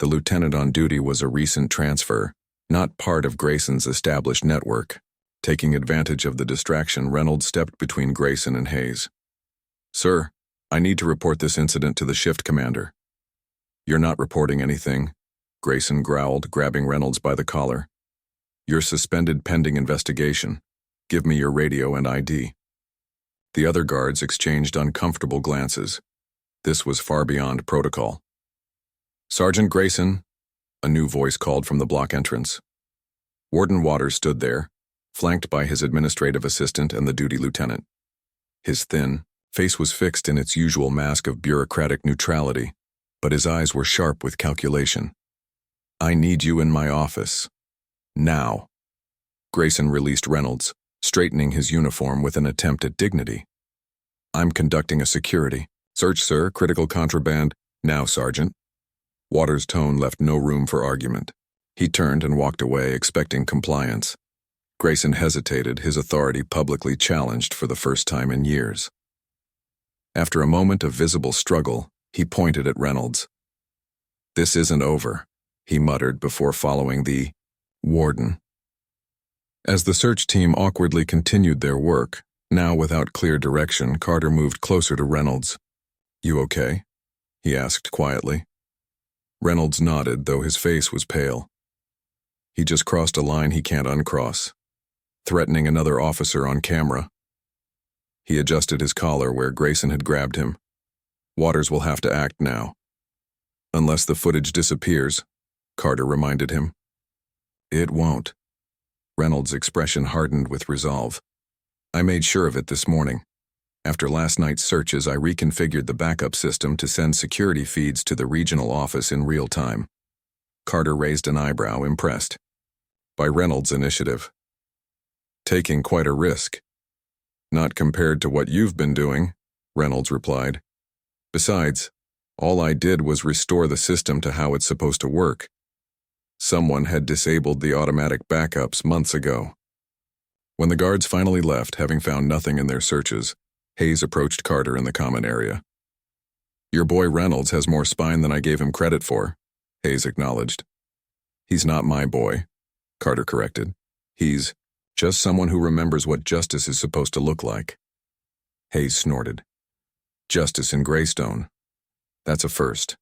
The lieutenant on duty was a recent transfer, not part of Grayson's established network. Taking advantage of the distraction, Reynolds stepped between Grayson and Hayes. "Sir, I need to report this incident to the shift commander." "You're not reporting anything," Grayson growled, grabbing Reynolds by the collar. "You're suspended pending investigation. Give me your radio and ID." The other guards exchanged uncomfortable glances. This was far beyond protocol. "Sergeant Grayson," a new voice called from the block entrance. Warden Waters stood there, flanked by his administrative assistant and the duty lieutenant. His thin face was fixed in its usual mask of bureaucratic neutrality, but his eyes were sharp with calculation. "I need you in my office. Now." Grayson released Reynolds, straightening his uniform with an attempt at dignity. "I'm conducting a security search, sir. Critical contraband." "Now, Sergeant." Waters' tone left no room for argument. He turned and walked away, expecting compliance. Grayson hesitated, his authority publicly challenged for the first time in years. After a moment of visible struggle, he pointed at Reynolds. "This isn't over," he muttered before following the warden. As the search team awkwardly continued their work, now without clear direction, Carter moved closer to Reynolds. "You okay?" he asked quietly. Reynolds nodded, though his face was pale. He just crossed a line he can't uncross, threatening another officer on camera. He adjusted his collar where Grayson had grabbed him. "Waters will have to act now." "Unless the footage disappears," Carter reminded him. "It won't." Reynolds' expression hardened with resolve. "I made sure of it this morning. After last night's searches, I reconfigured the backup system to send security feeds to the regional office in real time." Carter raised an eyebrow, impressed by Reynolds' initiative. "Taking quite a risk." "Not compared to what you've been doing," Reynolds replied. "Besides, all I did was restore the system to how it's supposed to work. Someone had disabled the automatic backups months ago." When the guards finally left, having found nothing in their searches, Hayes approached Carter in the common area. "Your boy Reynolds has more spine than I gave him credit for," Hayes acknowledged. "He's not my boy," Carter corrected. "He's just someone who remembers what justice is supposed to look like." Hayes snorted. "Justice in Greystone. That's a first."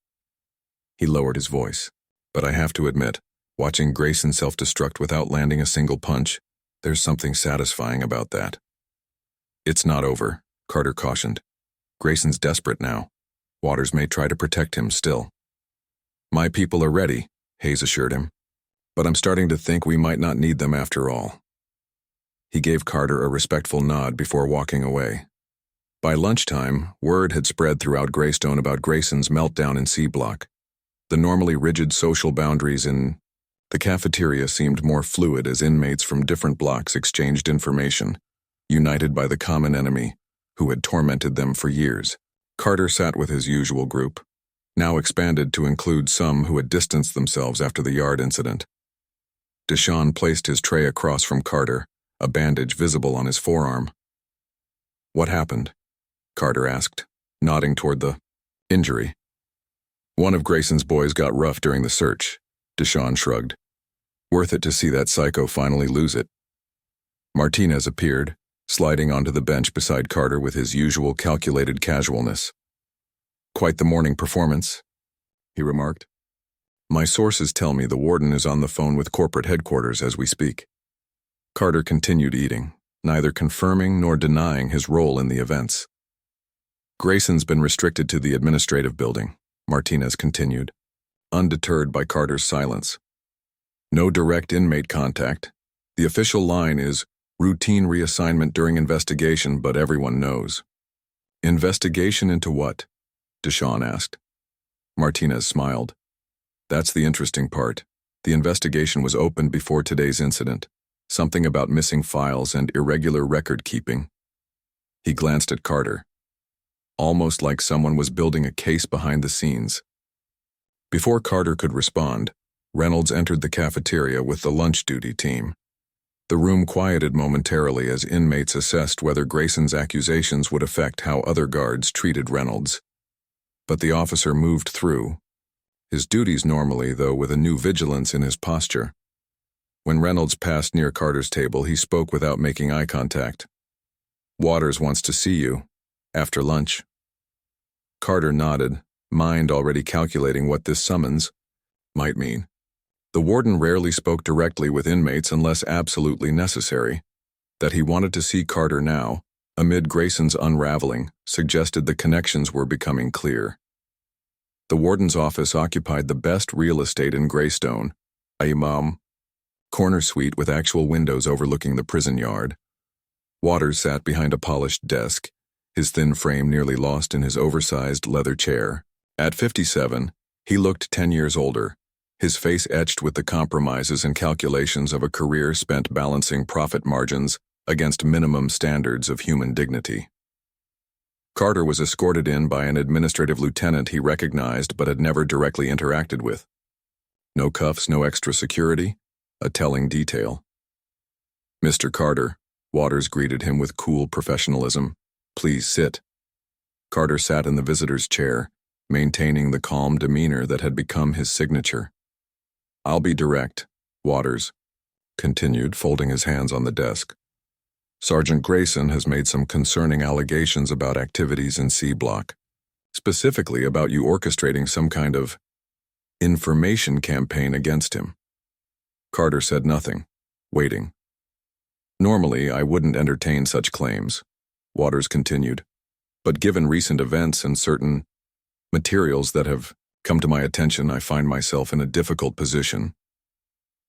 He lowered his voice. But I have to admit, watching Grayson self-destruct without landing a single punch, there's something satisfying about that. It's not over, Carter cautioned. Grayson's desperate now. Waters may try to protect him still. My people are ready, Hayes assured him. But I'm starting to think we might not need them after all. He gave Carter a respectful nod before walking away. By lunchtime, word had spread throughout Greystone about Grayson's meltdown in C Block. The normally rigid social boundaries in the cafeteria seemed more fluid as inmates from different blocks exchanged information, united by the common enemy, who had tormented them for years. Carter sat with his usual group, now expanded to include some who had distanced themselves after the yard incident. Deshawn placed his tray across from Carter, a bandage visible on his forearm. What happened? Carter asked, nodding toward the injury. One of Grayson's boys got rough during the search, Deshawn shrugged. Worth it to see that psycho finally lose it. Martinez appeared, sliding onto the bench beside Carter with his usual calculated casualness. Quite the morning performance, he remarked. My sources tell me the warden is on the phone with corporate headquarters as we speak. Carter continued eating, neither confirming nor denying his role in the events. Grayson's been restricted to the administrative building, Martinez continued, undeterred by Carter's silence. No direct inmate contact. The official line is routine reassignment during investigation, but everyone knows. Investigation into what? Deshawn asked. Martinez smiled. That's the interesting part. The investigation was opened before today's incident. Something about missing files and irregular record keeping. He glanced at Carter. Almost like someone was building a case behind the scenes. Before Carter could respond, Reynolds entered the cafeteria with the lunch duty team. The room quieted momentarily as inmates assessed whether Grayson's accusations would affect how other guards treated Reynolds. But the officer moved through, his duties normally, though with a new vigilance in his posture. When Reynolds passed near Carter's table, he spoke without making eye contact. Waters wants to see you. After lunch. Carter nodded, mind already calculating what this summons might mean. The warden rarely spoke directly with inmates unless absolutely necessary. That he wanted to see Carter now, amid Grayson's unraveling, suggested the connections were becoming clear. The warden's office occupied the best real estate in Greystone, a corner suite with actual windows overlooking the prison yard. Waters sat behind a polished desk, his thin frame nearly lost in his oversized leather chair. At 57, he looked 10 years older, his face etched with the compromises and calculations of a career spent balancing profit margins against minimum standards of human dignity. Carter was escorted in by an administrative lieutenant he recognized but had never directly interacted with. No cuffs, no extra security, a telling detail. Mr. Carter, Waters greeted him with cool professionalism. Please sit. Carter sat in the visitor's chair, maintaining the calm demeanor that had become his signature. I'll be direct, Waters continued, folding his hands on the desk. Sergeant Grayson has made some concerning allegations about activities in C Block, specifically about you orchestrating some kind of information campaign against him. Carter said nothing, waiting. Normally, I wouldn't entertain such claims, Waters continued, but given recent events and certain materials that have come to my attention, I find myself in a difficult position.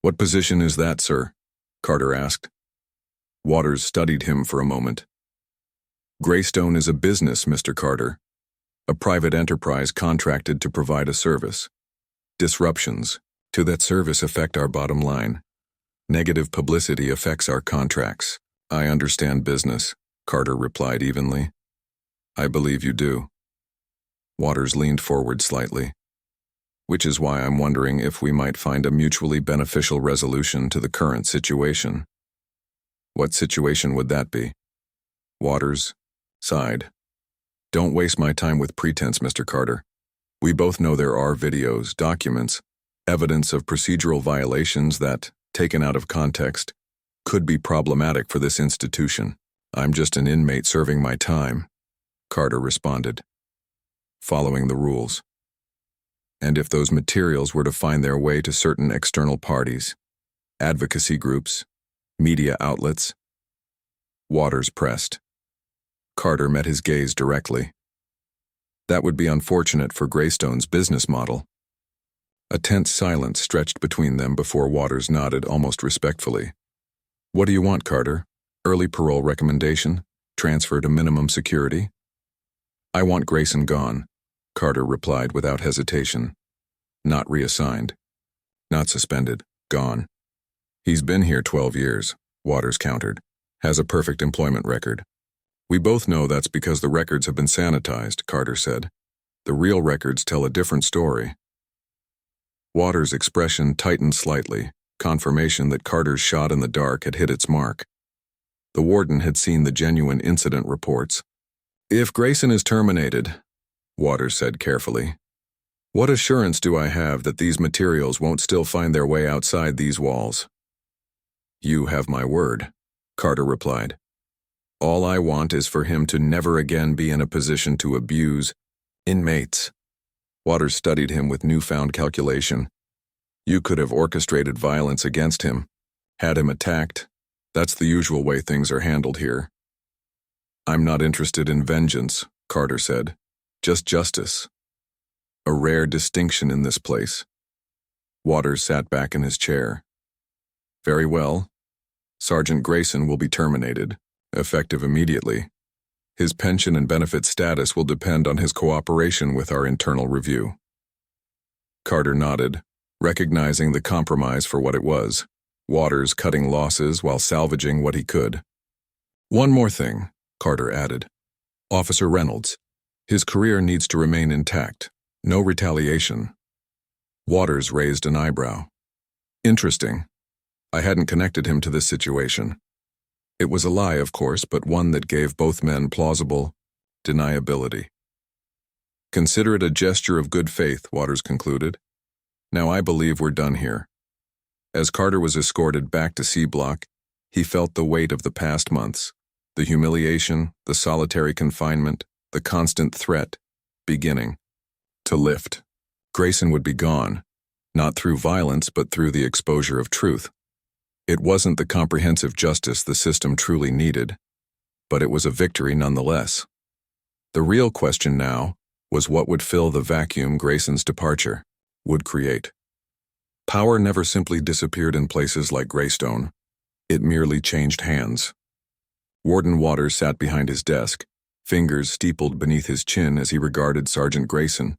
What position is that, sir? Carter asked. Waters studied him for a moment. Greystone is a business, Mr. Carter. A private enterprise contracted to provide a service. Disruptions to that service affect our bottom line. Negative publicity affects our contracts. I understand business, Carter replied evenly. I believe you do. Waters leaned forward slightly. Which is why I'm wondering if we might find a mutually beneficial resolution to the current situation. What situation would that be? Waters sighed. Don't waste my time with pretense, Mr. Carter. We both know there are videos, documents, evidence of procedural violations that, taken out of context, could be problematic for this institution. I'm just an inmate serving my time, Carter responded. Following the rules. And if those materials were to find their way to certain external parties, advocacy groups, media outlets? Waters pressed. Carter met his gaze directly. That would be unfortunate for Greystone's business model. A tense silence stretched between them before Waters nodded almost respectfully. What do you want, Carter? Early parole recommendation? Transfer to minimum security? I want Grayson gone, Carter replied without hesitation. Not reassigned. Not suspended. Gone. He's been here 12 years, Waters countered. Has a perfect employment record. We both know that's because the records have been sanitized, Carter said. The real records tell a different story. Waters' expression tightened slightly, confirmation that Carter's shot in the dark had hit its mark. The warden had seen the genuine incident reports. If Grayson is terminated, Waters said carefully, what assurance do I have that these materials won't still find their way outside these walls? You have my word, Carter replied. All I want is for him to never again be in a position to abuse inmates. Waters studied him with newfound calculation. You could have orchestrated violence against him, had him attacked. That's the usual way things are handled here. I'm not interested in vengeance, Carter said. Just justice. A rare distinction in this place. Waters sat back in his chair. Very well. Sergeant Grayson will be terminated, effective immediately. His pension and benefit status will depend on his cooperation with our internal review. Carter nodded, recognizing the compromise for what it was. Waters cutting losses while salvaging what he could. One more thing, Carter added. Officer Reynolds. His career needs to remain intact. No retaliation. Waters raised an eyebrow. Interesting. I hadn't connected him to this situation. It was a lie, of course, but one that gave both men plausible deniability. Consider it a gesture of good faith, Waters concluded. Now I believe we're done here. As Carter was escorted back to C Block, he felt the weight of the past months, the humiliation, the solitary confinement, the constant threat, beginning to lift. Grayson would be gone, not through violence but through the exposure of truth. It wasn't the comprehensive justice the system truly needed, but it was a victory nonetheless. The real question now was what would fill the vacuum Grayson's departure would create. Power never simply disappeared in places like Greystone. It merely changed hands. Warden Waters sat behind his desk, fingers steepled beneath his chin as he regarded Sergeant Grayson.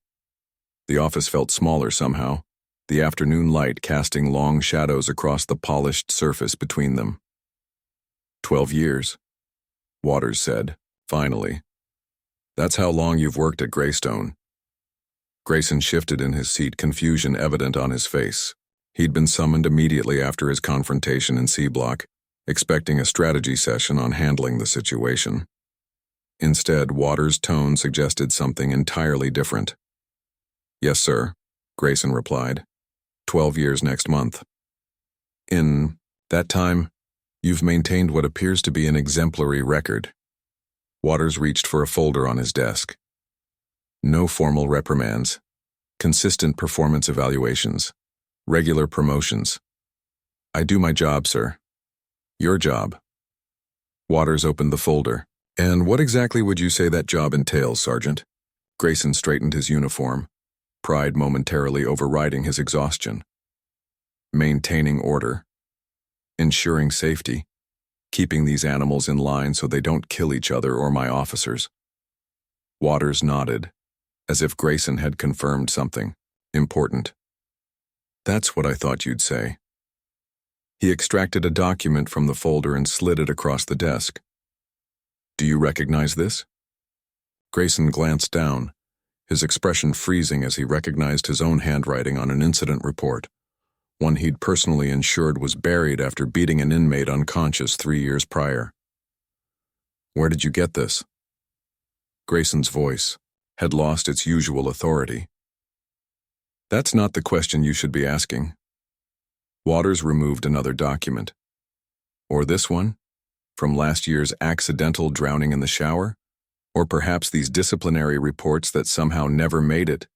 The office felt smaller somehow, the afternoon light casting long shadows across the polished surface between them. 12 years, Waters said, finally. That's how long you've worked at Greystone. Grayson shifted in his seat, confusion evident on his face. He'd been summoned immediately after his confrontation in C Block, expecting a strategy session on handling the situation. Instead, Waters' tone suggested something entirely different. Yes, sir, Grayson replied. 12 years next month. In that time, you've maintained what appears to be an exemplary record. Waters reached for a folder on his desk. No formal reprimands, consistent performance evaluations, regular promotions. I do my job, sir. Your job. Waters opened the folder. And what exactly would you say that job entails, Sergeant? Grayson straightened his uniform, pride momentarily overriding his exhaustion. Maintaining order. Ensuring safety. Keeping these animals in line so they don't kill each other or my officers. Waters nodded, as if Grayson had confirmed something important. That's what I thought you'd say. He extracted a document from the folder and slid it across the desk. Do you recognize this? Grayson glanced down, his expression freezing as he recognized his own handwriting on an incident report, one he'd personally ensured was buried after beating an inmate unconscious 3 years prior. Where did you get this? Grayson's voice had lost its usual authority. That's not the question you should be asking. Waters removed another document. Or this one? From last year's accidental drowning in the shower? Or perhaps these disciplinary reports that somehow never made it?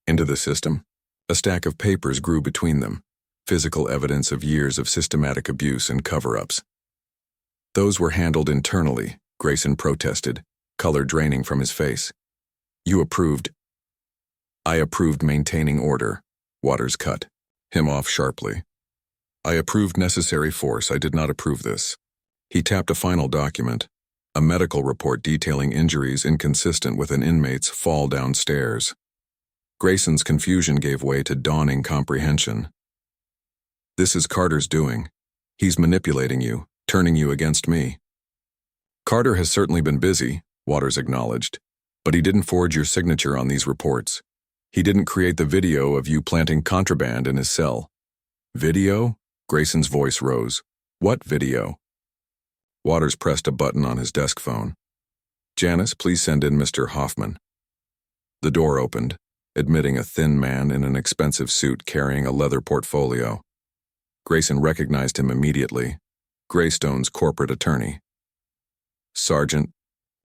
Into the system. A stack of papers grew between them, physical evidence of years of systematic abuse and cover-ups. Those were handled internally, Grayson protested, color draining from his face. You approved. I approved maintaining order. Waters cut him off sharply. I approved necessary force. I did not approve this. He tapped a final document, a medical report detailing injuries inconsistent with an inmate's fall downstairs. Grayson's confusion gave way to dawning comprehension. This is Carter's doing. He's manipulating you, turning you against me. Carter has certainly been busy, Waters acknowledged, but he didn't forge your signature on these reports. He didn't create the video of you planting contraband in his cell. Video? Grayson's voice rose. What video? Waters pressed a button on his desk phone. Janice, please send in Mr. Hoffman. The door opened, admitting a thin man in an expensive suit carrying a leather portfolio. Grayson recognized him immediately. Greystone's corporate attorney. Sergeant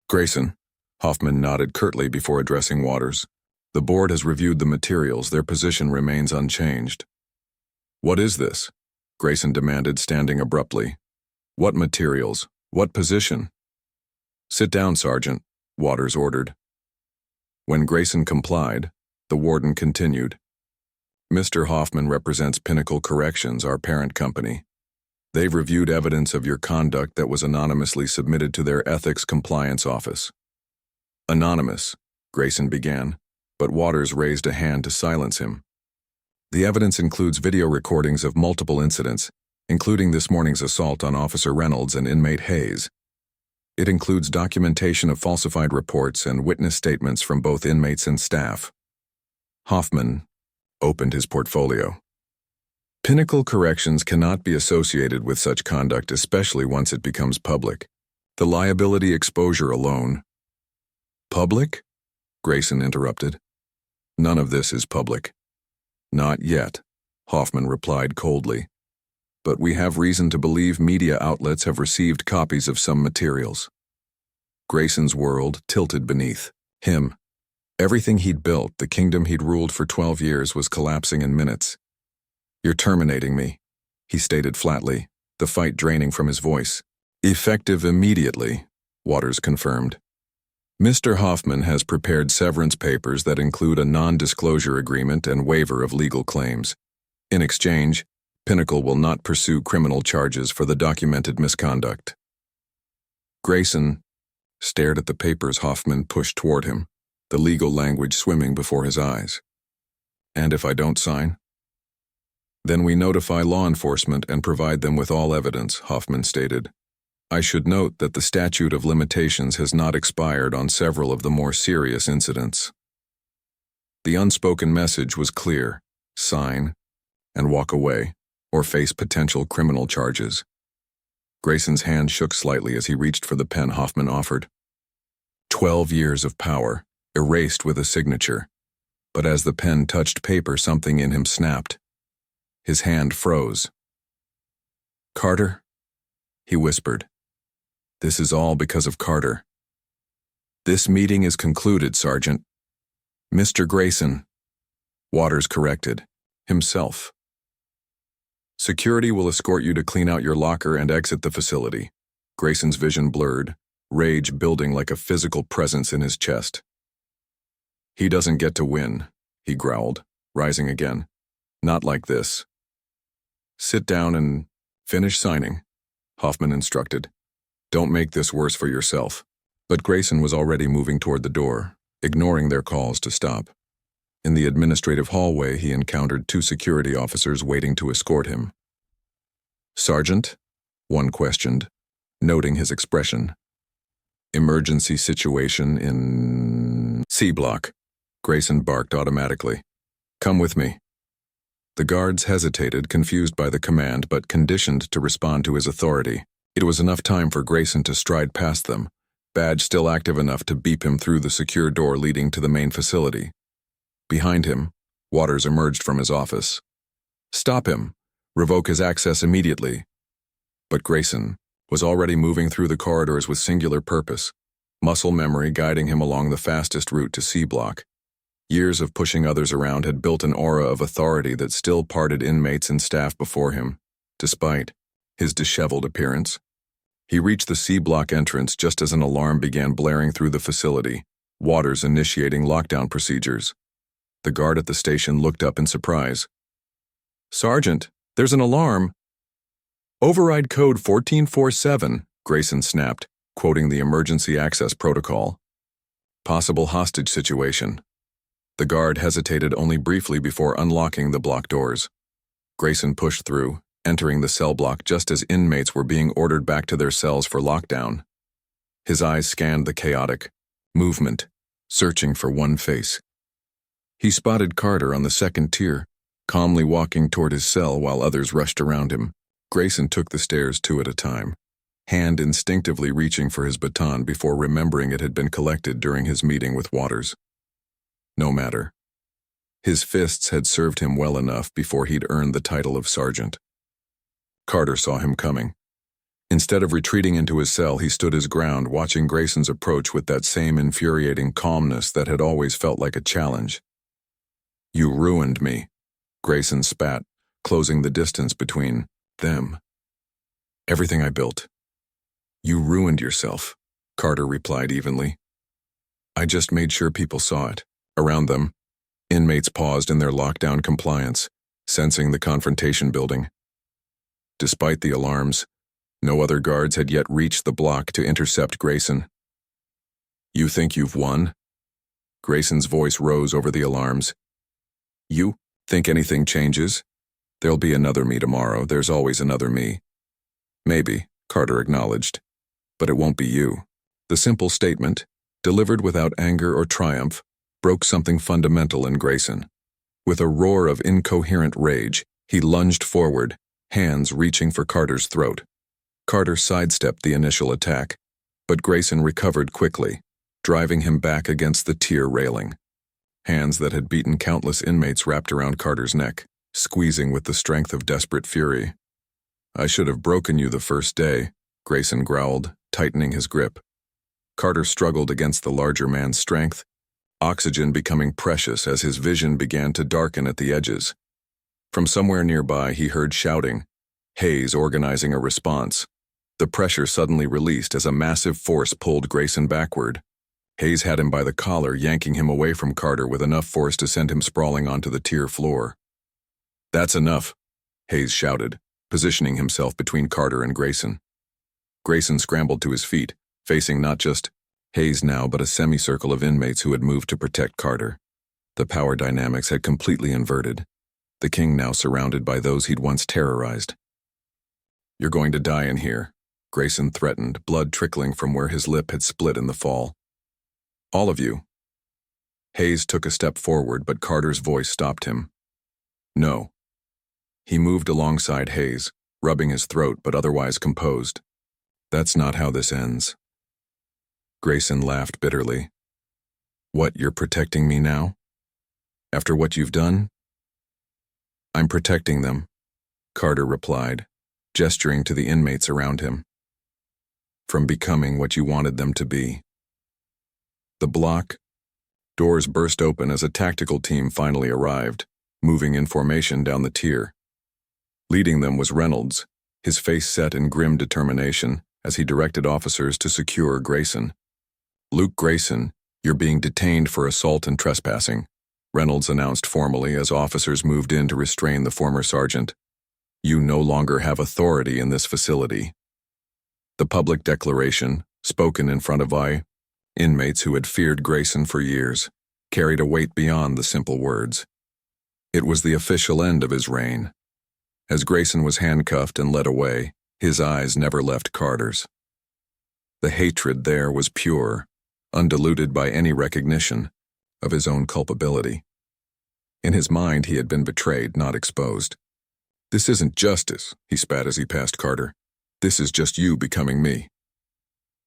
Grayson. Hoffman nodded curtly before addressing Waters. The board has reviewed the materials. Their position remains unchanged. What is this? Grayson demanded, standing abruptly. What materials? What position? Sit down, Sergeant, Waters ordered. When Grayson complied, the warden continued. Mr. Hoffman represents Pinnacle Corrections, our parent company. They've reviewed evidence of your conduct that was anonymously submitted to their ethics compliance office. Anonymous, Grayson began, but Waters raised a hand to silence him. The evidence includes video recordings of multiple incidents, including this morning's assault on Officer Reynolds and inmate Hayes. It includes documentation of falsified reports and witness statements from both inmates and staff. Hoffman opened his portfolio. Pinnacle Corrections cannot be associated with such conduct, especially once it becomes public. The liability exposure alone. Public? Grayson interrupted. None of this is public. Not yet, Hoffman replied coldly. But we have reason to believe media outlets have received copies of some materials. Grayson's world tilted beneath him. Everything he'd built, the kingdom he'd ruled for 12 years, was collapsing in minutes. You're terminating me, he stated flatly, the fight draining from his voice. Effective immediately, Waters confirmed. Mr. Hoffman has prepared severance papers that include a non-disclosure agreement and waiver of legal claims. In exchange, Pinnacle will not pursue criminal charges for the documented misconduct. Grayson stared at the papers Hoffman pushed toward him, the legal language swimming before his eyes. And if I don't sign? Then we notify law enforcement and provide them with all evidence, Hoffman stated. I should note that the statute of limitations has not expired on several of the more serious incidents. The unspoken message was clear: sign and walk away, or face potential criminal charges. Grayson's hand shook slightly as he reached for the pen Hoffman offered. 12 years of power, erased with a signature. But as the pen touched paper, something in him snapped. His hand froze. Carter? He whispered. This is all because of Carter. This meeting is concluded, Sergeant. Mr. Grayson. Waters corrected. Himself. Security will escort you to clean out your locker and exit the facility. Grayson's vision blurred, rage building like a physical presence in his chest. He doesn't get to win, he growled, rising again. Not like this. Sit down and finish signing, Hoffman instructed. Don't make this worse for yourself. But Grayson was already moving toward the door, ignoring their calls to stop. In the administrative hallway, he encountered 2 security officers waiting to escort him. Sergeant? One questioned, noting his expression. Emergency situation in C block, Grayson barked automatically. Come with me. The guards hesitated, confused by the command, but conditioned to respond to his authority. It was enough time for Grayson to stride past them, badge still active enough to beep him through the secure door leading to the main facility. Behind him, Waters emerged from his office. Stop him. Revoke his access immediately. But Grayson was already moving through the corridors with singular purpose, muscle memory guiding him along the fastest route to C block. Years of pushing others around had built an aura of authority that still parted inmates and staff before him, despite his disheveled appearance. He reached the C-block entrance just as an alarm began blaring through the facility, Waters initiating lockdown procedures. The guard at the station looked up in surprise. "Sergeant, there's an alarm." "Override code 1447, Grayson snapped, quoting the emergency access protocol. "Possible hostage situation." The guard hesitated only briefly before unlocking the block doors. Grayson pushed through, entering the cell block just as inmates were being ordered back to their cells for lockdown. His eyes scanned the chaotic movement, searching for one face. He spotted Carter on the second tier, calmly walking toward his cell while others rushed around him. Grayson took the stairs two at a time, hand instinctively reaching for his baton before remembering it had been collected during his meeting with Waters. No matter. His fists had served him well enough before he'd earned the title of sergeant. Carter saw him coming. Instead of retreating into his cell, he stood his ground, watching Grayson's approach with that same infuriating calmness that had always felt like a challenge. "You ruined me," Grayson spat, closing the distance between them. "Everything I built." "You ruined yourself," Carter replied evenly. "I just made sure people saw it." Around them, inmates paused in their lockdown compliance, sensing the confrontation building. Despite the alarms, no other guards had yet reached the block to intercept Grayson. "You think you've won?" Grayson's voice rose over the alarms. "You think anything changes? There'll be another me tomorrow. There's always another me." "Maybe," Carter acknowledged, "but it won't be you." The simple statement, delivered without anger or triumph, broke something fundamental in Grayson. With a roar of incoherent rage, he lunged forward, hands reaching for Carter's throat. Carter sidestepped the initial attack, but Grayson recovered quickly, driving him back against the tier railing. Hands that had beaten countless inmates wrapped around Carter's neck, squeezing with the strength of desperate fury. "I should have broken you the first day," Grayson growled, tightening his grip. Carter struggled against the larger man's strength, oxygen becoming precious as his vision began to darken at the edges. From somewhere nearby, he heard shouting, Hayes organizing a response. The pressure suddenly released as a massive force pulled Grayson backward. Hayes had him by the collar, yanking him away from Carter with enough force to send him sprawling onto the tier floor. "That's enough," Hayes shouted, positioning himself between Carter and Grayson. Grayson scrambled to his feet, facing not just Hayes now but a semicircle of inmates who had moved to protect Carter. The power dynamics had completely inverted, the king now surrounded by those he'd once terrorized. "You're going to die in here," Grayson threatened, blood trickling from where his lip had split in the fall. "All of you." Hayes took a step forward, but Carter's voice stopped him. "No." He moved alongside Hayes, rubbing his throat but otherwise composed. "That's not how this ends." Grayson laughed bitterly. "What, you're protecting me now? After what you've done?" "I'm protecting them," Carter replied, gesturing to the inmates around him. "From becoming what you wanted them to be." The block. Doors burst open as a tactical team finally arrived, moving in formation down the tier. Leading them was Reynolds, his face set in grim determination as he directed officers to secure Grayson. "Luke Grayson, you're being detained for assault and trespassing," Reynolds announced formally as officers moved in to restrain the former sergeant. "You no longer have authority in this facility." The public declaration, spoken in front of inmates who had feared Grayson for years, carried a weight beyond the simple words. It was the official end of his reign. As Grayson was handcuffed and led away, his eyes never left Carter's. The hatred there was pure, undiluted by any recognition of his own culpability. In his mind, he had been betrayed, not exposed. "This isn't justice," he spat as he passed Carter. "This is just you becoming me."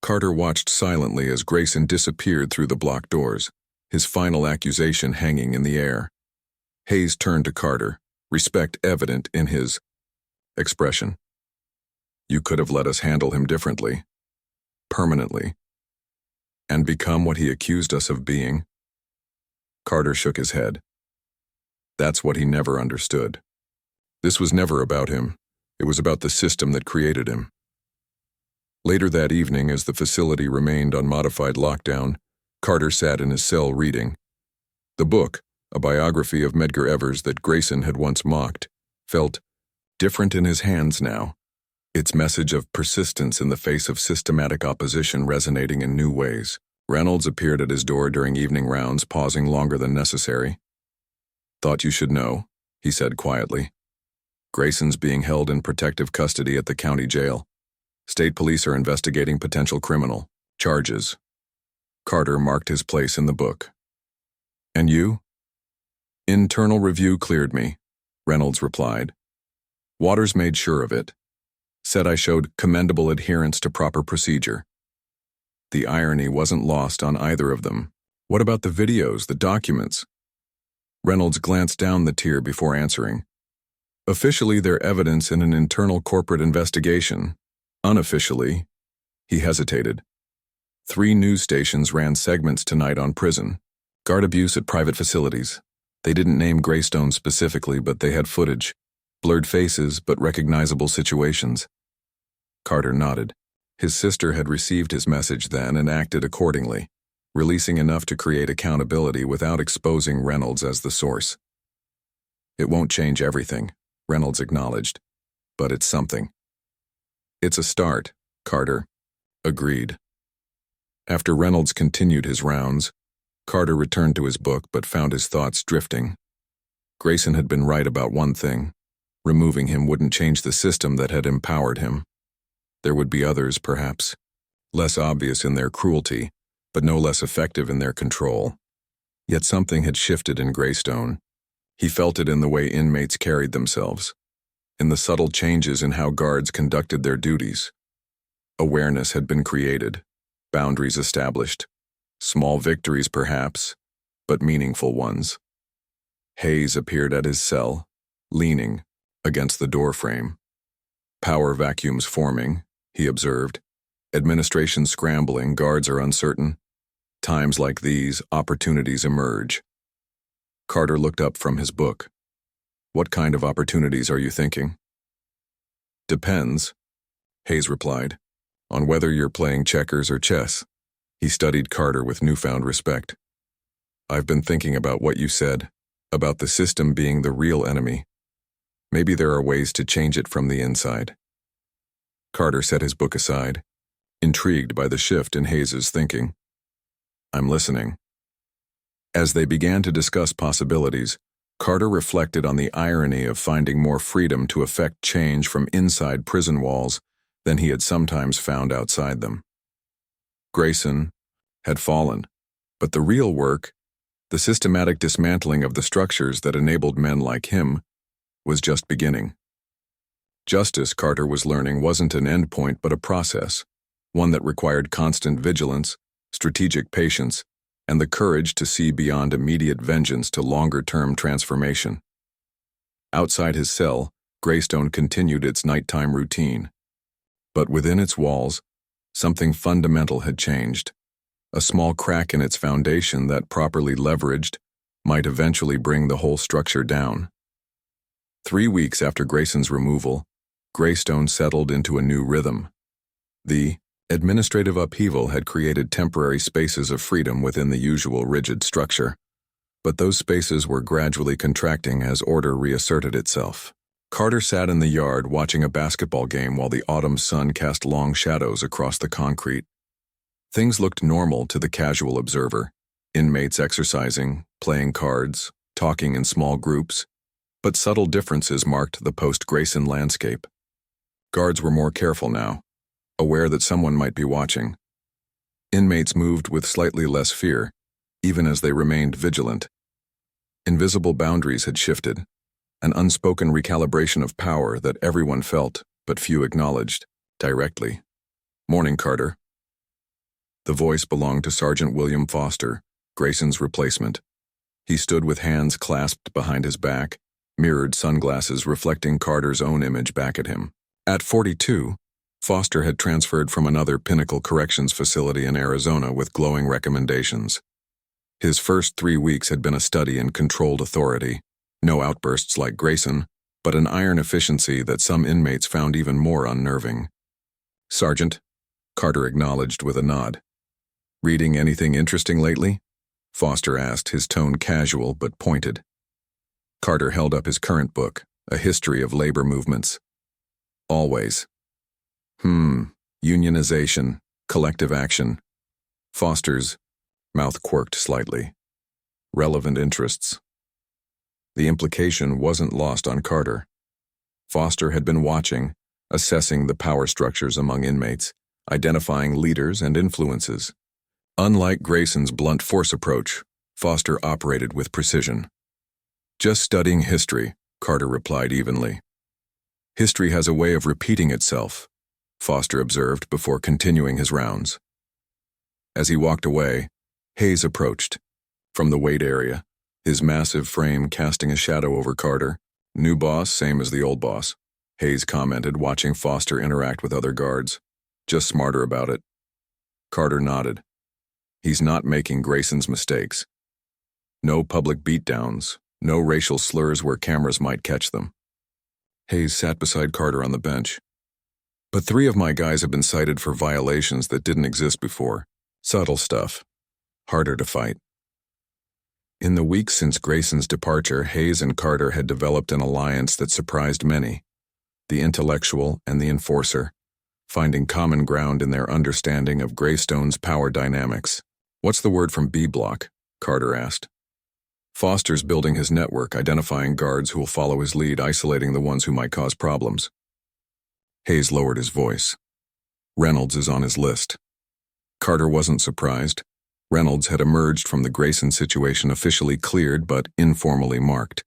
Carter watched silently as Grayson disappeared through the blocked doors, his final accusation hanging in the air. Hayes turned to Carter, respect evident in his expression. "You could have let us handle him differently, permanently, and become what he accused us of being." Carter shook his head. That's what he never understood. This was never about him. It was about the system that created him. Later that evening, as the facility remained on modified lockdown, Carter sat in his cell reading. The book, a biography of Medgar Evers that Grayson had once mocked, felt different in his hands now, its message of persistence in the face of systematic opposition resonating in new ways. Reynolds appeared at his door during evening rounds, pausing longer than necessary. "Thought you should know," he said quietly. "Grayson's being held in protective custody at the county jail. State police are investigating potential criminal charges." Carter marked his place in the book. "And you?" "Internal review cleared me," Reynolds replied. "Waters made sure of it. Said I showed commendable adherence to proper procedure." The irony wasn't lost on either of them. "What about the videos, the documents?" Reynolds glanced down the tier before answering. "Officially, they're evidence in an internal corporate investigation. Unofficially," he hesitated. 3 news stations ran segments tonight on prison. Guard abuse at private facilities. They didn't name Greystone specifically, but they had footage. Blurred faces, but recognizable situations. Carter nodded. His sister had received his message then and acted accordingly, releasing enough to create accountability without exposing Reynolds as the source. "It won't change everything," Reynolds acknowledged, "but it's something." "It's a start," Carter agreed. After Reynolds continued his rounds, Carter returned to his book but found his thoughts drifting. Grayson had been right about one thing. Removing him wouldn't change the system that had empowered him. There would be others, perhaps, less obvious in their cruelty, but no less effective in their control. Yet something had shifted in Greystone. He felt it in the way inmates carried themselves, in the subtle changes in how guards conducted their duties. Awareness had been created, boundaries established, small victories perhaps, but meaningful ones. Hayes appeared at his cell, leaning against the doorframe. Power vacuums forming, he observed. Administration scrambling, guards are uncertain. Times like these, opportunities emerge. Carter looked up from his book. "What kind of opportunities are you thinking?" "Depends," Hayes replied, "on whether you're playing checkers or chess." He studied Carter with newfound respect. "I've been thinking about what you said, about the system being the real enemy. Maybe there are ways to change it from the inside." Carter set his book aside, intrigued by the shift in Hayes's thinking. "I'm listening." As they began to discuss possibilities, Carter reflected on the irony of finding more freedom to effect change from inside prison walls than he had sometimes found outside them. Grayson had fallen, but the real work, the systematic dismantling of the structures that enabled men like him, was just beginning. Justice, Carter was learning, wasn't an endpoint but a process, one that required constant vigilance, strategic patience, and the courage to see beyond immediate vengeance to longer-term transformation. Outside his cell, Greystone continued its nighttime routine. But within its walls, something fundamental had changed. A small crack in its foundation that, properly leveraged, might eventually bring the whole structure down. 3 weeks after Grayson's removal, Greystone settled into a new rhythm. The administrative upheaval had created temporary spaces of freedom within the usual rigid structure, but those spaces were gradually contracting as order reasserted itself. Carter sat in the yard watching a basketball game while the autumn sun cast long shadows across the concrete. Things looked normal to the casual observer, inmates exercising, playing cards, talking in small groups, but subtle differences marked the post-Grayson landscape. Guards were more careful now, aware that someone might be watching. Inmates moved with slightly less fear, even as they remained vigilant. Invisible boundaries had shifted, an unspoken recalibration of power that everyone felt but few acknowledged, directly. "Morning, Carter." The voice belonged to Sergeant William Foster, Grayson's replacement. He stood with hands clasped behind his back, mirrored sunglasses reflecting Carter's own image back at him. At 42, Foster had transferred from another Pinnacle Corrections Facility in Arizona with glowing recommendations. His first 3 weeks had been a study in controlled authority. No outbursts like Grayson, but an iron efficiency that some inmates found even more unnerving. "Sergeant," Carter acknowledged with a nod. "Reading anything interesting lately?" Foster asked, his tone casual but pointed. Carter held up his current book, A History of Labor Movements. "Always." Unionization, collective action. Foster's mouth quirked slightly. "Relevant interests." The implication wasn't lost on Carter. Foster had been watching, assessing the power structures among inmates, identifying leaders and influences. Unlike Grayson's blunt force approach, Foster operated with precision. "Just studying history," Carter replied evenly. "History has a way of repeating itself," Foster observed before continuing his rounds. As he walked away, Hayes approached. From the wait area, his massive frame casting a shadow over Carter. "New boss, same as the old boss," Hayes commented, watching Foster interact with other guards. "Just smarter about it." Carter nodded. "He's not making Grayson's mistakes. No public beatdowns, no racial slurs where cameras might catch them." Hayes sat beside Carter on the bench. "But 3 of my guys have been cited for violations that didn't exist before. Subtle stuff. Harder to fight." In the weeks since Grayson's departure, Hayes and Carter had developed an alliance that surprised many. The intellectual and the enforcer, finding common ground in their understanding of Greystone's power dynamics. "What's the word from B Block?" Carter asked. "Foster's building his network, identifying guards who will follow his lead, isolating the ones who might cause problems." Hayes lowered his voice. "Reynolds is on his list." Carter wasn't surprised. Reynolds had emerged from the Grayson situation officially cleared but informally marked.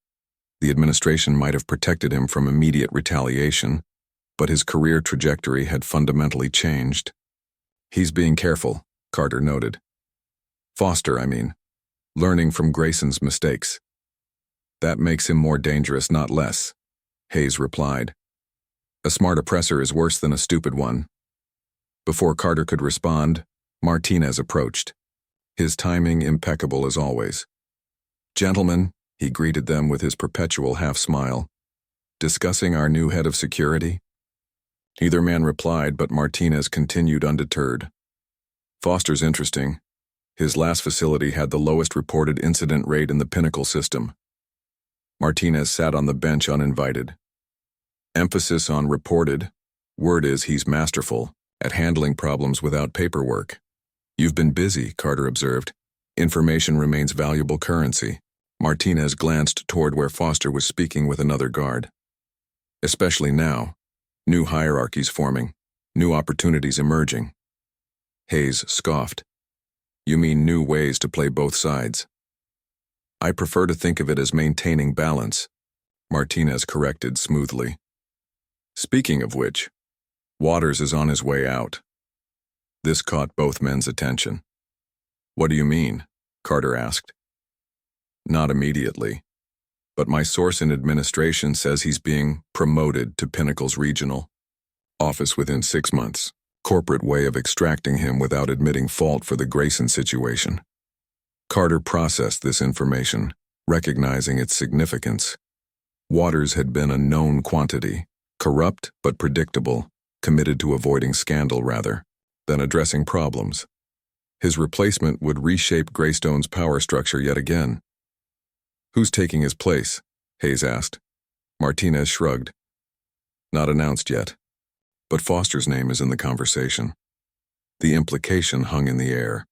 The administration might have protected him from immediate retaliation, but his career trajectory had fundamentally changed. "He's being careful," Carter noted. "Foster, I mean. Learning from Grayson's mistakes." "That makes him more dangerous, not less," Hayes replied. "A smart oppressor is worse than a stupid one." Before Carter could respond, Martinez approached. His timing impeccable as always. "Gentlemen," he greeted them with his perpetual half-smile. "Discussing our new head of security?" Neither man replied, but Martinez continued undeterred. "Foster's interesting. His last facility had the lowest reported incident rate in the Pinnacle system." Martinez sat on the bench uninvited. "Emphasis on reported. Word is he's masterful at handling problems without paperwork." "You've been busy," Carter observed. "Information remains valuable currency." Martinez glanced toward where Foster was speaking with another guard. "Especially now. New hierarchies forming. New opportunities emerging." Hayes scoffed. "You mean new ways to play both sides?" "I prefer to think of it as maintaining balance," Martinez corrected smoothly. "Speaking of which, Waters is on his way out." This caught both men's attention. "What do you mean?" Carter asked. "Not immediately, but my source in administration says he's being promoted to Pinnacle's regional office within 6 months. Corporate way of extracting him without admitting fault for the Grayson situation." Carter processed this information, recognizing its significance. Waters had been a known quantity, corrupt but predictable, committed to avoiding scandal rather than addressing problems. His replacement would reshape Greystone's power structure yet again. "Who's taking his place?" Hayes asked. Martinez shrugged. "Not announced yet, but Foster's name is in the conversation." The implication hung in the air.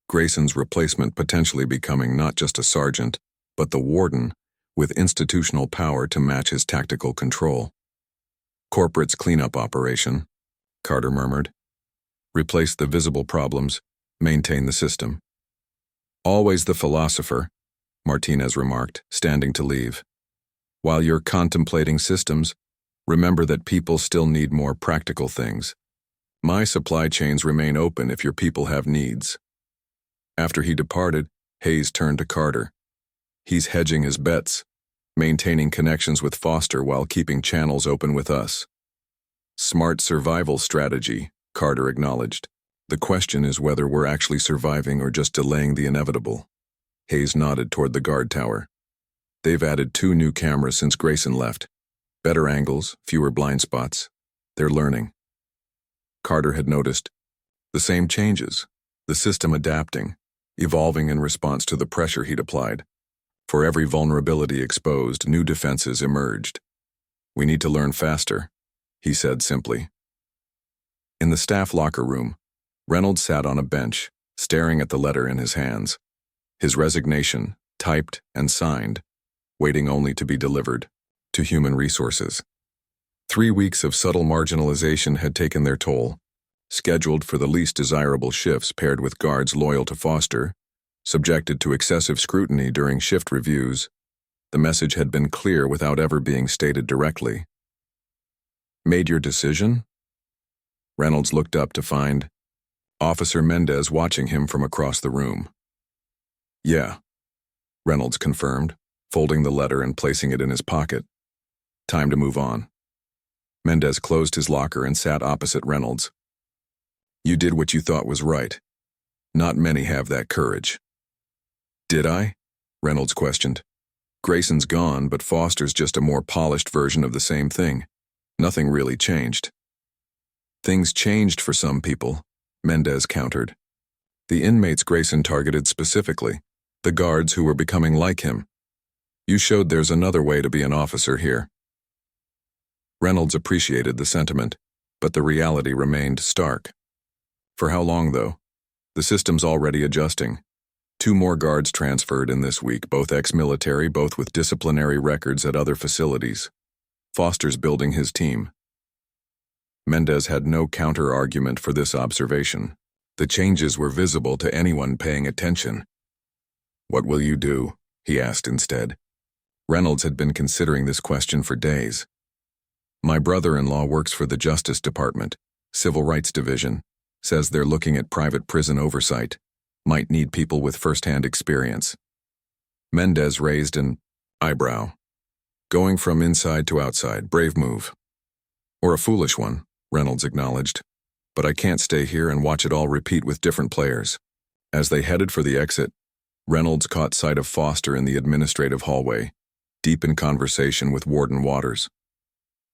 Grayson's replacement potentially becoming not just a sergeant, but the warden, with institutional power to match his tactical control. "Corporate's cleanup operation," Carter murmured. "Replace the visible problems, maintain the system." "Always the philosopher," Martinez remarked, standing to leave. "While you're contemplating systems, remember that people still need more practical things. My supply chains remain open if your people have needs." After he departed, Hayes turned to Carter. "He's hedging his bets, maintaining connections with Foster while keeping channels open with us." "Smart survival strategy," Carter acknowledged. "The question is whether we're actually surviving or just delaying the inevitable." Hayes nodded toward the guard tower. They've added 2 new cameras since Grayson left. Better angles, fewer blind spots. They're learning. Carter had noticed the same changes, the system adapting, evolving in response to the pressure he'd applied. For every vulnerability exposed, new defenses emerged. We need to learn faster, he said simply. In the staff locker room, Reynolds sat on a bench, staring at the letter in his hands. His resignation, typed and signed, waiting only to be delivered to human resources. 3 weeks of subtle marginalization had taken their toll, scheduled for the least desirable shifts paired with guards loyal to Foster, subjected to excessive scrutiny during shift reviews. The message had been clear without ever being stated directly. Made your decision? Reynolds looked up to find Officer Mendez watching him from across the room. Yeah, Reynolds confirmed, folding the letter and placing it in his pocket. Time to move on. Mendez closed his locker and sat opposite Reynolds. You did what you thought was right. Not many have that courage. Did I? Reynolds questioned. Grayson's gone, but Foster's just a more polished version of the same thing. Nothing really changed. Things changed for some people, Mendez countered. The inmates Grayson targeted specifically, the guards who were becoming like him. You showed there's another way to be an officer here. Reynolds appreciated the sentiment, but the reality remained stark. For how long, though? The system's already adjusting. 2 more guards transferred in this week, both ex-military, both with disciplinary records at other facilities. Foster's building his team. Mendez had no counter-argument for this observation. The changes were visible to anyone paying attention. What will you do? He asked instead. Reynolds had been considering this question for days. My brother-in-law works for the Justice Department, Civil Rights Division, says they're looking at private prison oversight. Might need people with first-hand experience. Mendez raised an eyebrow. Going from inside to outside, brave move. Or a foolish one, Reynolds acknowledged. But I can't stay here and watch it all repeat with different players. As they headed for the exit, Reynolds caught sight of Foster in the administrative hallway, deep in conversation with Warden Waters.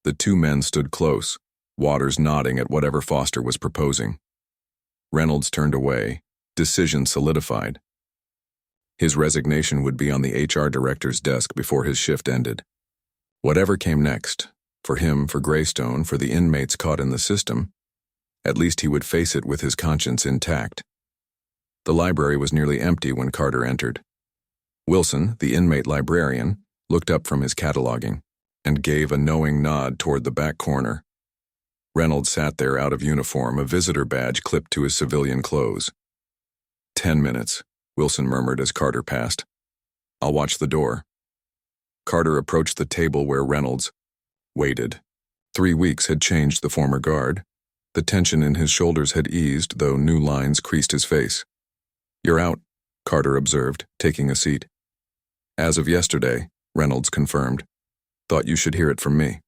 The 2 men stood close, Waters nodding at whatever Foster was proposing. Reynolds turned away, decision solidified. His resignation would be on the HR director's desk before his shift ended. Whatever came next, for him, for Greystone, for the inmates caught in the system, at least he would face it with his conscience intact. The library was nearly empty when Carter entered. Wilson, the inmate librarian, looked up from his cataloging and gave a knowing nod toward the back corner. Reynolds sat there out of uniform, a visitor badge clipped to his civilian clothes. 10 minutes, Wilson murmured as Carter passed. I'll watch the door. Carter approached the table where Reynolds waited. 3 weeks had changed the former guard. The tension in his shoulders had eased, though new lines creased his face. You're out, Carter observed, taking a seat. As of yesterday, Reynolds confirmed. Thought you should hear it from me.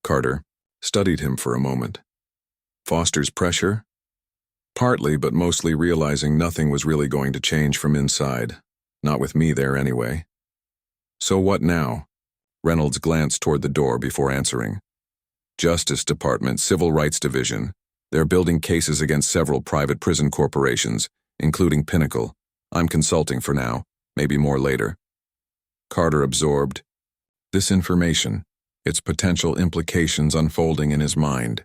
Carter studied him for a moment. Foster's pressure? Partly, but mostly realizing nothing was really going to change from inside. Not with me there anyway. So what now? Reynolds glanced toward the door before answering. Justice Department, Civil Rights Division. They're building cases against several private prison corporations, including Pinnacle. I'm consulting for now, maybe more later. Carter absorbed this information, its potential implications unfolding in his mind.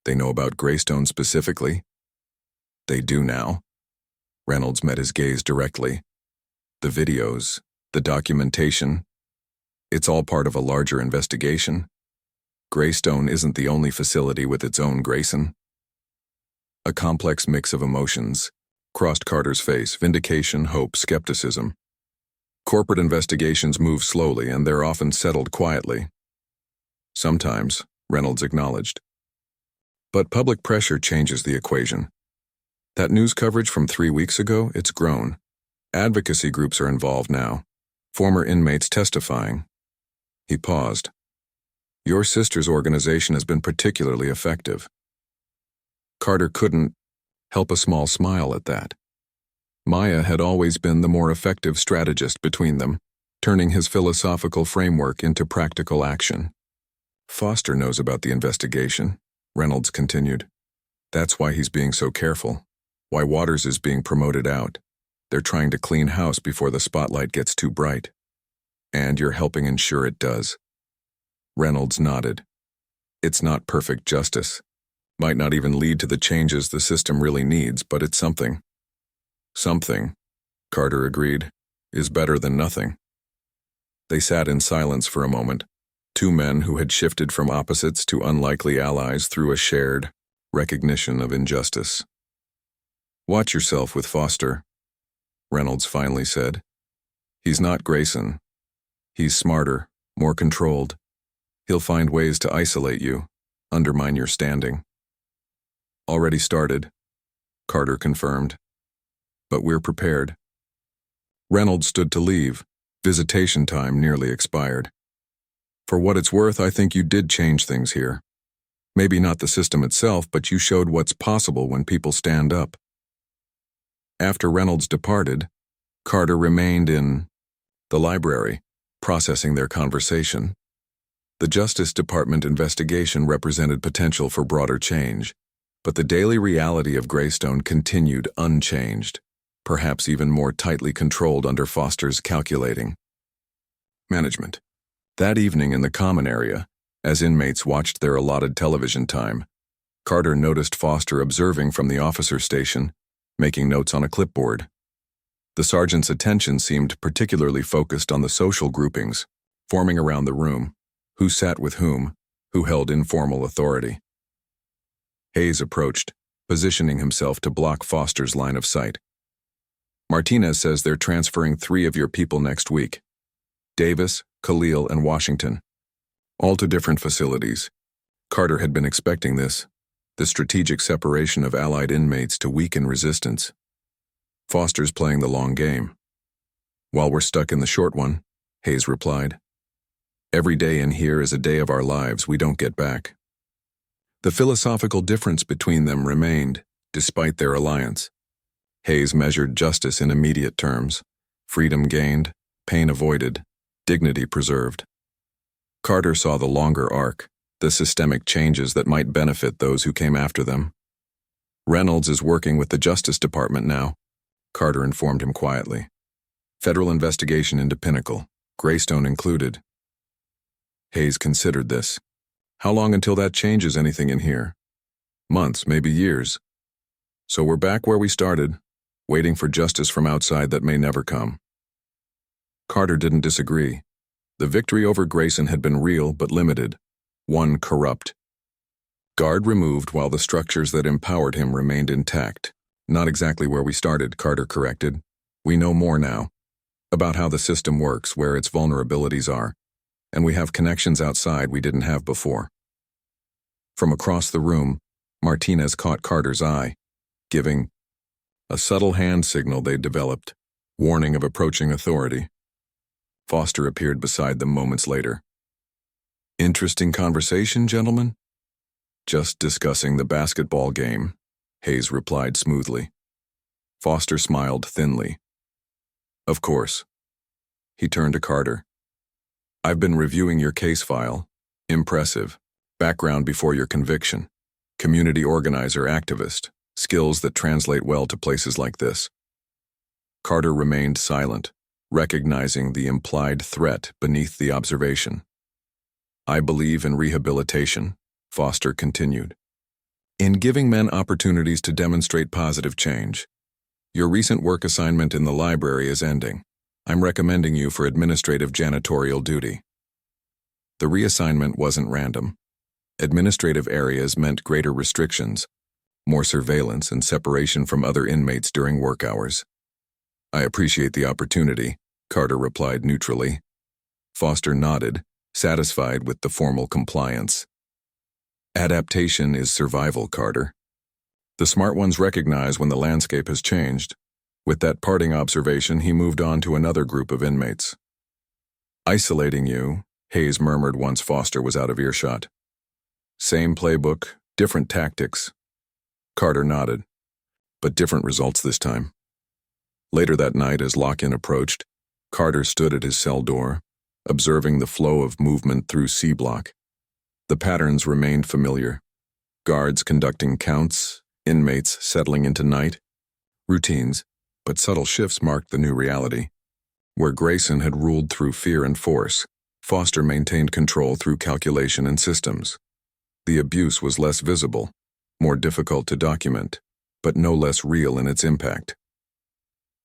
They know about Greystone specifically? They do now. Reynolds met his gaze directly. The videos, the documentation, it's all part of a larger investigation. Greystone isn't the only facility with its own Grayson. A complex mix of emotions crossed Carter's face: vindication, hope, skepticism. Corporate investigations move slowly, and they're often settled quietly. Sometimes, Reynolds acknowledged. But public pressure changes the equation. That news coverage from 3 weeks ago, it's grown. Advocacy groups are involved now. Former inmates testifying. He paused. Your sister's organization has been particularly effective. Carter couldn't help a small smile at that. Maya had always been the more effective strategist between them, turning his philosophical framework into practical action. Foster knows about the investigation, Reynolds continued. That's why he's being so careful. Why Waters is being promoted out. They're trying to clean house before the spotlight gets too bright. And you're helping ensure it does. Reynolds nodded. It's not perfect justice. Might not even lead to the changes the system really needs, but it's something. Something, Carter agreed, is better than nothing. They sat in silence for a moment, two men who had shifted from opposites to unlikely allies through a shared recognition of injustice. Watch yourself with Foster, Reynolds finally said. He's not Grayson. He's smarter, more controlled. He'll find ways to isolate you, undermine your standing. Already started, Carter confirmed. But we're prepared. Reynolds stood to leave. Visitation time nearly expired. For what it's worth, I think you did change things here. Maybe not the system itself, but you showed what's possible when people stand up. After Reynolds departed, Carter remained in the library, processing their conversation. The Justice Department investigation represented potential for broader change, but the daily reality of Greystone continued unchanged, perhaps even more tightly controlled under Foster's calculating management. That evening in the common area, as inmates watched their allotted television time, Carter noticed Foster observing from the officer station, making notes on a clipboard. The sergeant's attention seemed particularly focused on the social groupings forming around the room, who sat with whom, who held informal authority. Hayes approached, positioning himself to block Foster's line of sight. Martinez says they're transferring 3 of your people next week. Davis, Khalil, and Washington. All to different facilities. Carter had been expecting this, the strategic separation of allied inmates to weaken resistance. Foster's playing the long game. While we're stuck in the short one, Hayes replied. Every day in here is a day of our lives we don't get back. The philosophical difference between them remained, despite their alliance. Hayes measured justice in immediate terms: freedom gained, pain avoided, dignity preserved. Carter saw the longer arc, the systemic changes that might benefit those who came after them. Reynolds is working with the Justice Department now, Carter informed him quietly. Federal investigation into Pinnacle, Greystone included. Hayes considered this. How long until that changes anything in here? Months, maybe years. So we're back where we started, waiting for justice from outside that may never come. Carter didn't disagree. The victory over Grayson had been real but limited, one corrupt. Guard removed while the structures that empowered him remained intact. Not exactly where we started, Carter corrected. We know more now. About how the system works, where its vulnerabilities are. And we have connections outside we didn't have before. From across the room, Martinez caught Carter's eye, giving a subtle hand signal they'd developed, warning of approaching authority. Foster appeared beside them moments later. Interesting conversation, gentlemen? Just discussing the basketball game, Hayes replied smoothly. Foster smiled thinly. Of course. He turned to Carter. I've been reviewing your case file. Impressive. Background before your conviction. Community organizer, activist. Skills that translate well to places like this. Carter remained silent, recognizing the implied threat beneath the observation. I believe in rehabilitation, Foster continued. In giving men opportunities to demonstrate positive change. Your recent work assignment in the library is ending. I'm recommending you for administrative janitorial duty. The reassignment wasn't random. Administrative areas meant greater restrictions, more surveillance and separation from other inmates during work hours. I appreciate the opportunity, Carter replied neutrally. Foster nodded, satisfied with the formal compliance. Adaptation is survival, Carter. The smart ones recognize when the landscape has changed. With that parting observation, he moved on to another group of inmates. Isolating you, Hayes murmured once Foster was out of earshot. Same playbook, different tactics. Carter nodded. But different results this time. Later that night, as lock-in approached, Carter stood at his cell door, observing the flow of movement through C block. The patterns remained familiar. Guards conducting counts, inmates settling into night. Routines, but subtle shifts marked the new reality. Where Grayson had ruled through fear and force, Foster maintained control through calculation and systems. The abuse was less visible, more difficult to document, but no less real in its impact.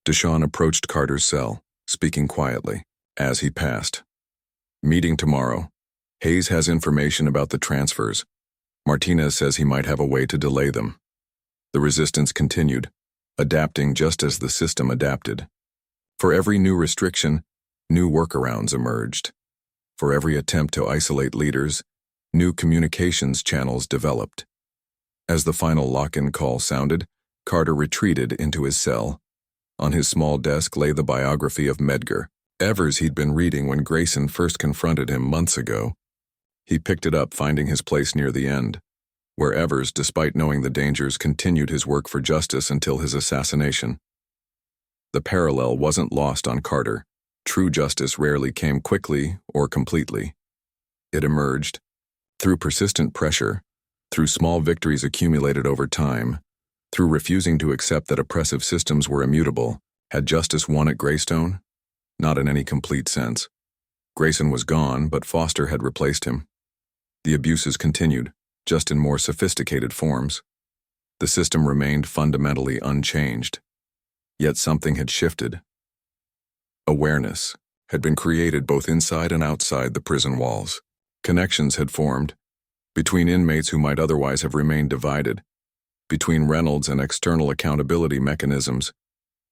Deshawn approached Carter's cell, speaking quietly, as he passed. Meeting tomorrow. Hayes has information about the transfers. Martinez says he might have a way to delay them. The resistance continued, adapting just as the system adapted. For every new restriction, new workarounds emerged. For every attempt to isolate leaders, new communications channels developed. As the final lock-in call sounded, Carter retreated into his cell. On his small desk lay the biography of Medgar, Evers he'd been reading when Grayson first confronted him months ago. He picked it up, finding his place near the end, where Evers, despite knowing the dangers, continued his work for justice until his assassination. The parallel wasn't lost on Carter. True justice rarely came quickly or completely. It emerged through persistent pressure, through small victories accumulated over time, through refusing to accept that oppressive systems were immutable. Had justice won at Greystone? Not in any complete sense. Grayson was gone, but Foster had replaced him. The abuses continued, just in more sophisticated forms. The system remained fundamentally unchanged. Yet something had shifted. Awareness had been created both inside and outside the prison walls. Connections had formed, between inmates who might otherwise have remained divided, between Reynolds and external accountability mechanisms,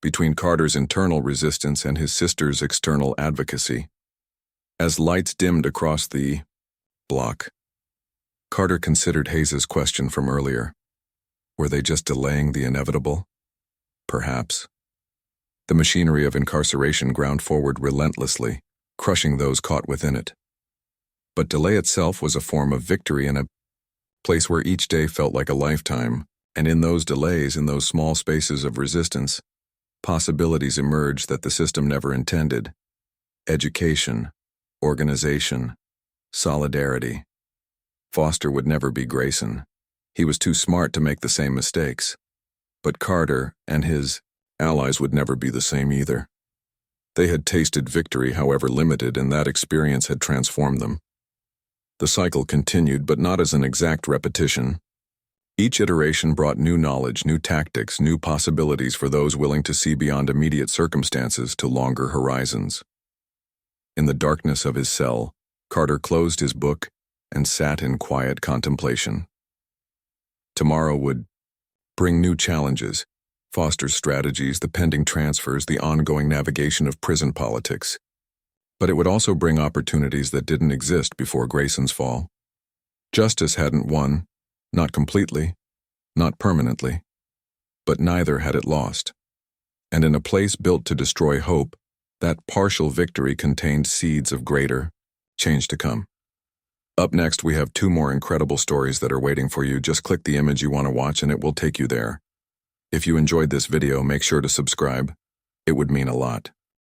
between Carter's internal resistance and his sister's external advocacy. As lights dimmed across the block, Carter considered Hayes's question from earlier. Were they just delaying the inevitable? Perhaps. The machinery of incarceration ground forward relentlessly, crushing those caught within it. But delay itself was a form of victory in a place where each day felt like a lifetime, and in those delays, in those small spaces of resistance, possibilities emerged that the system never intended. Education, organization, solidarity. Foster would never be Grayson. He was too smart to make the same mistakes. But Carter and his allies would never be the same either. They had tasted victory, however limited, and that experience had transformed them. The cycle continued, but not as an exact repetition. Each iteration brought new knowledge, new tactics, new possibilities for those willing to see beyond immediate circumstances to longer horizons. In the darkness of his cell, Carter closed his book and sat in quiet contemplation. Tomorrow would bring new challenges, Foster's strategies, the pending transfers, the ongoing navigation of prison politics. But it would also bring opportunities that didn't exist before Grayson's fall. Justice hadn't won, not completely, not permanently, but neither had it lost. And in a place built to destroy hope, that partial victory contained seeds of greater change to come. Up next, we have 2 more incredible stories that are waiting for you. Just click the image you want to watch and it will take you there. If you enjoyed this video, make sure to subscribe. It would mean a lot.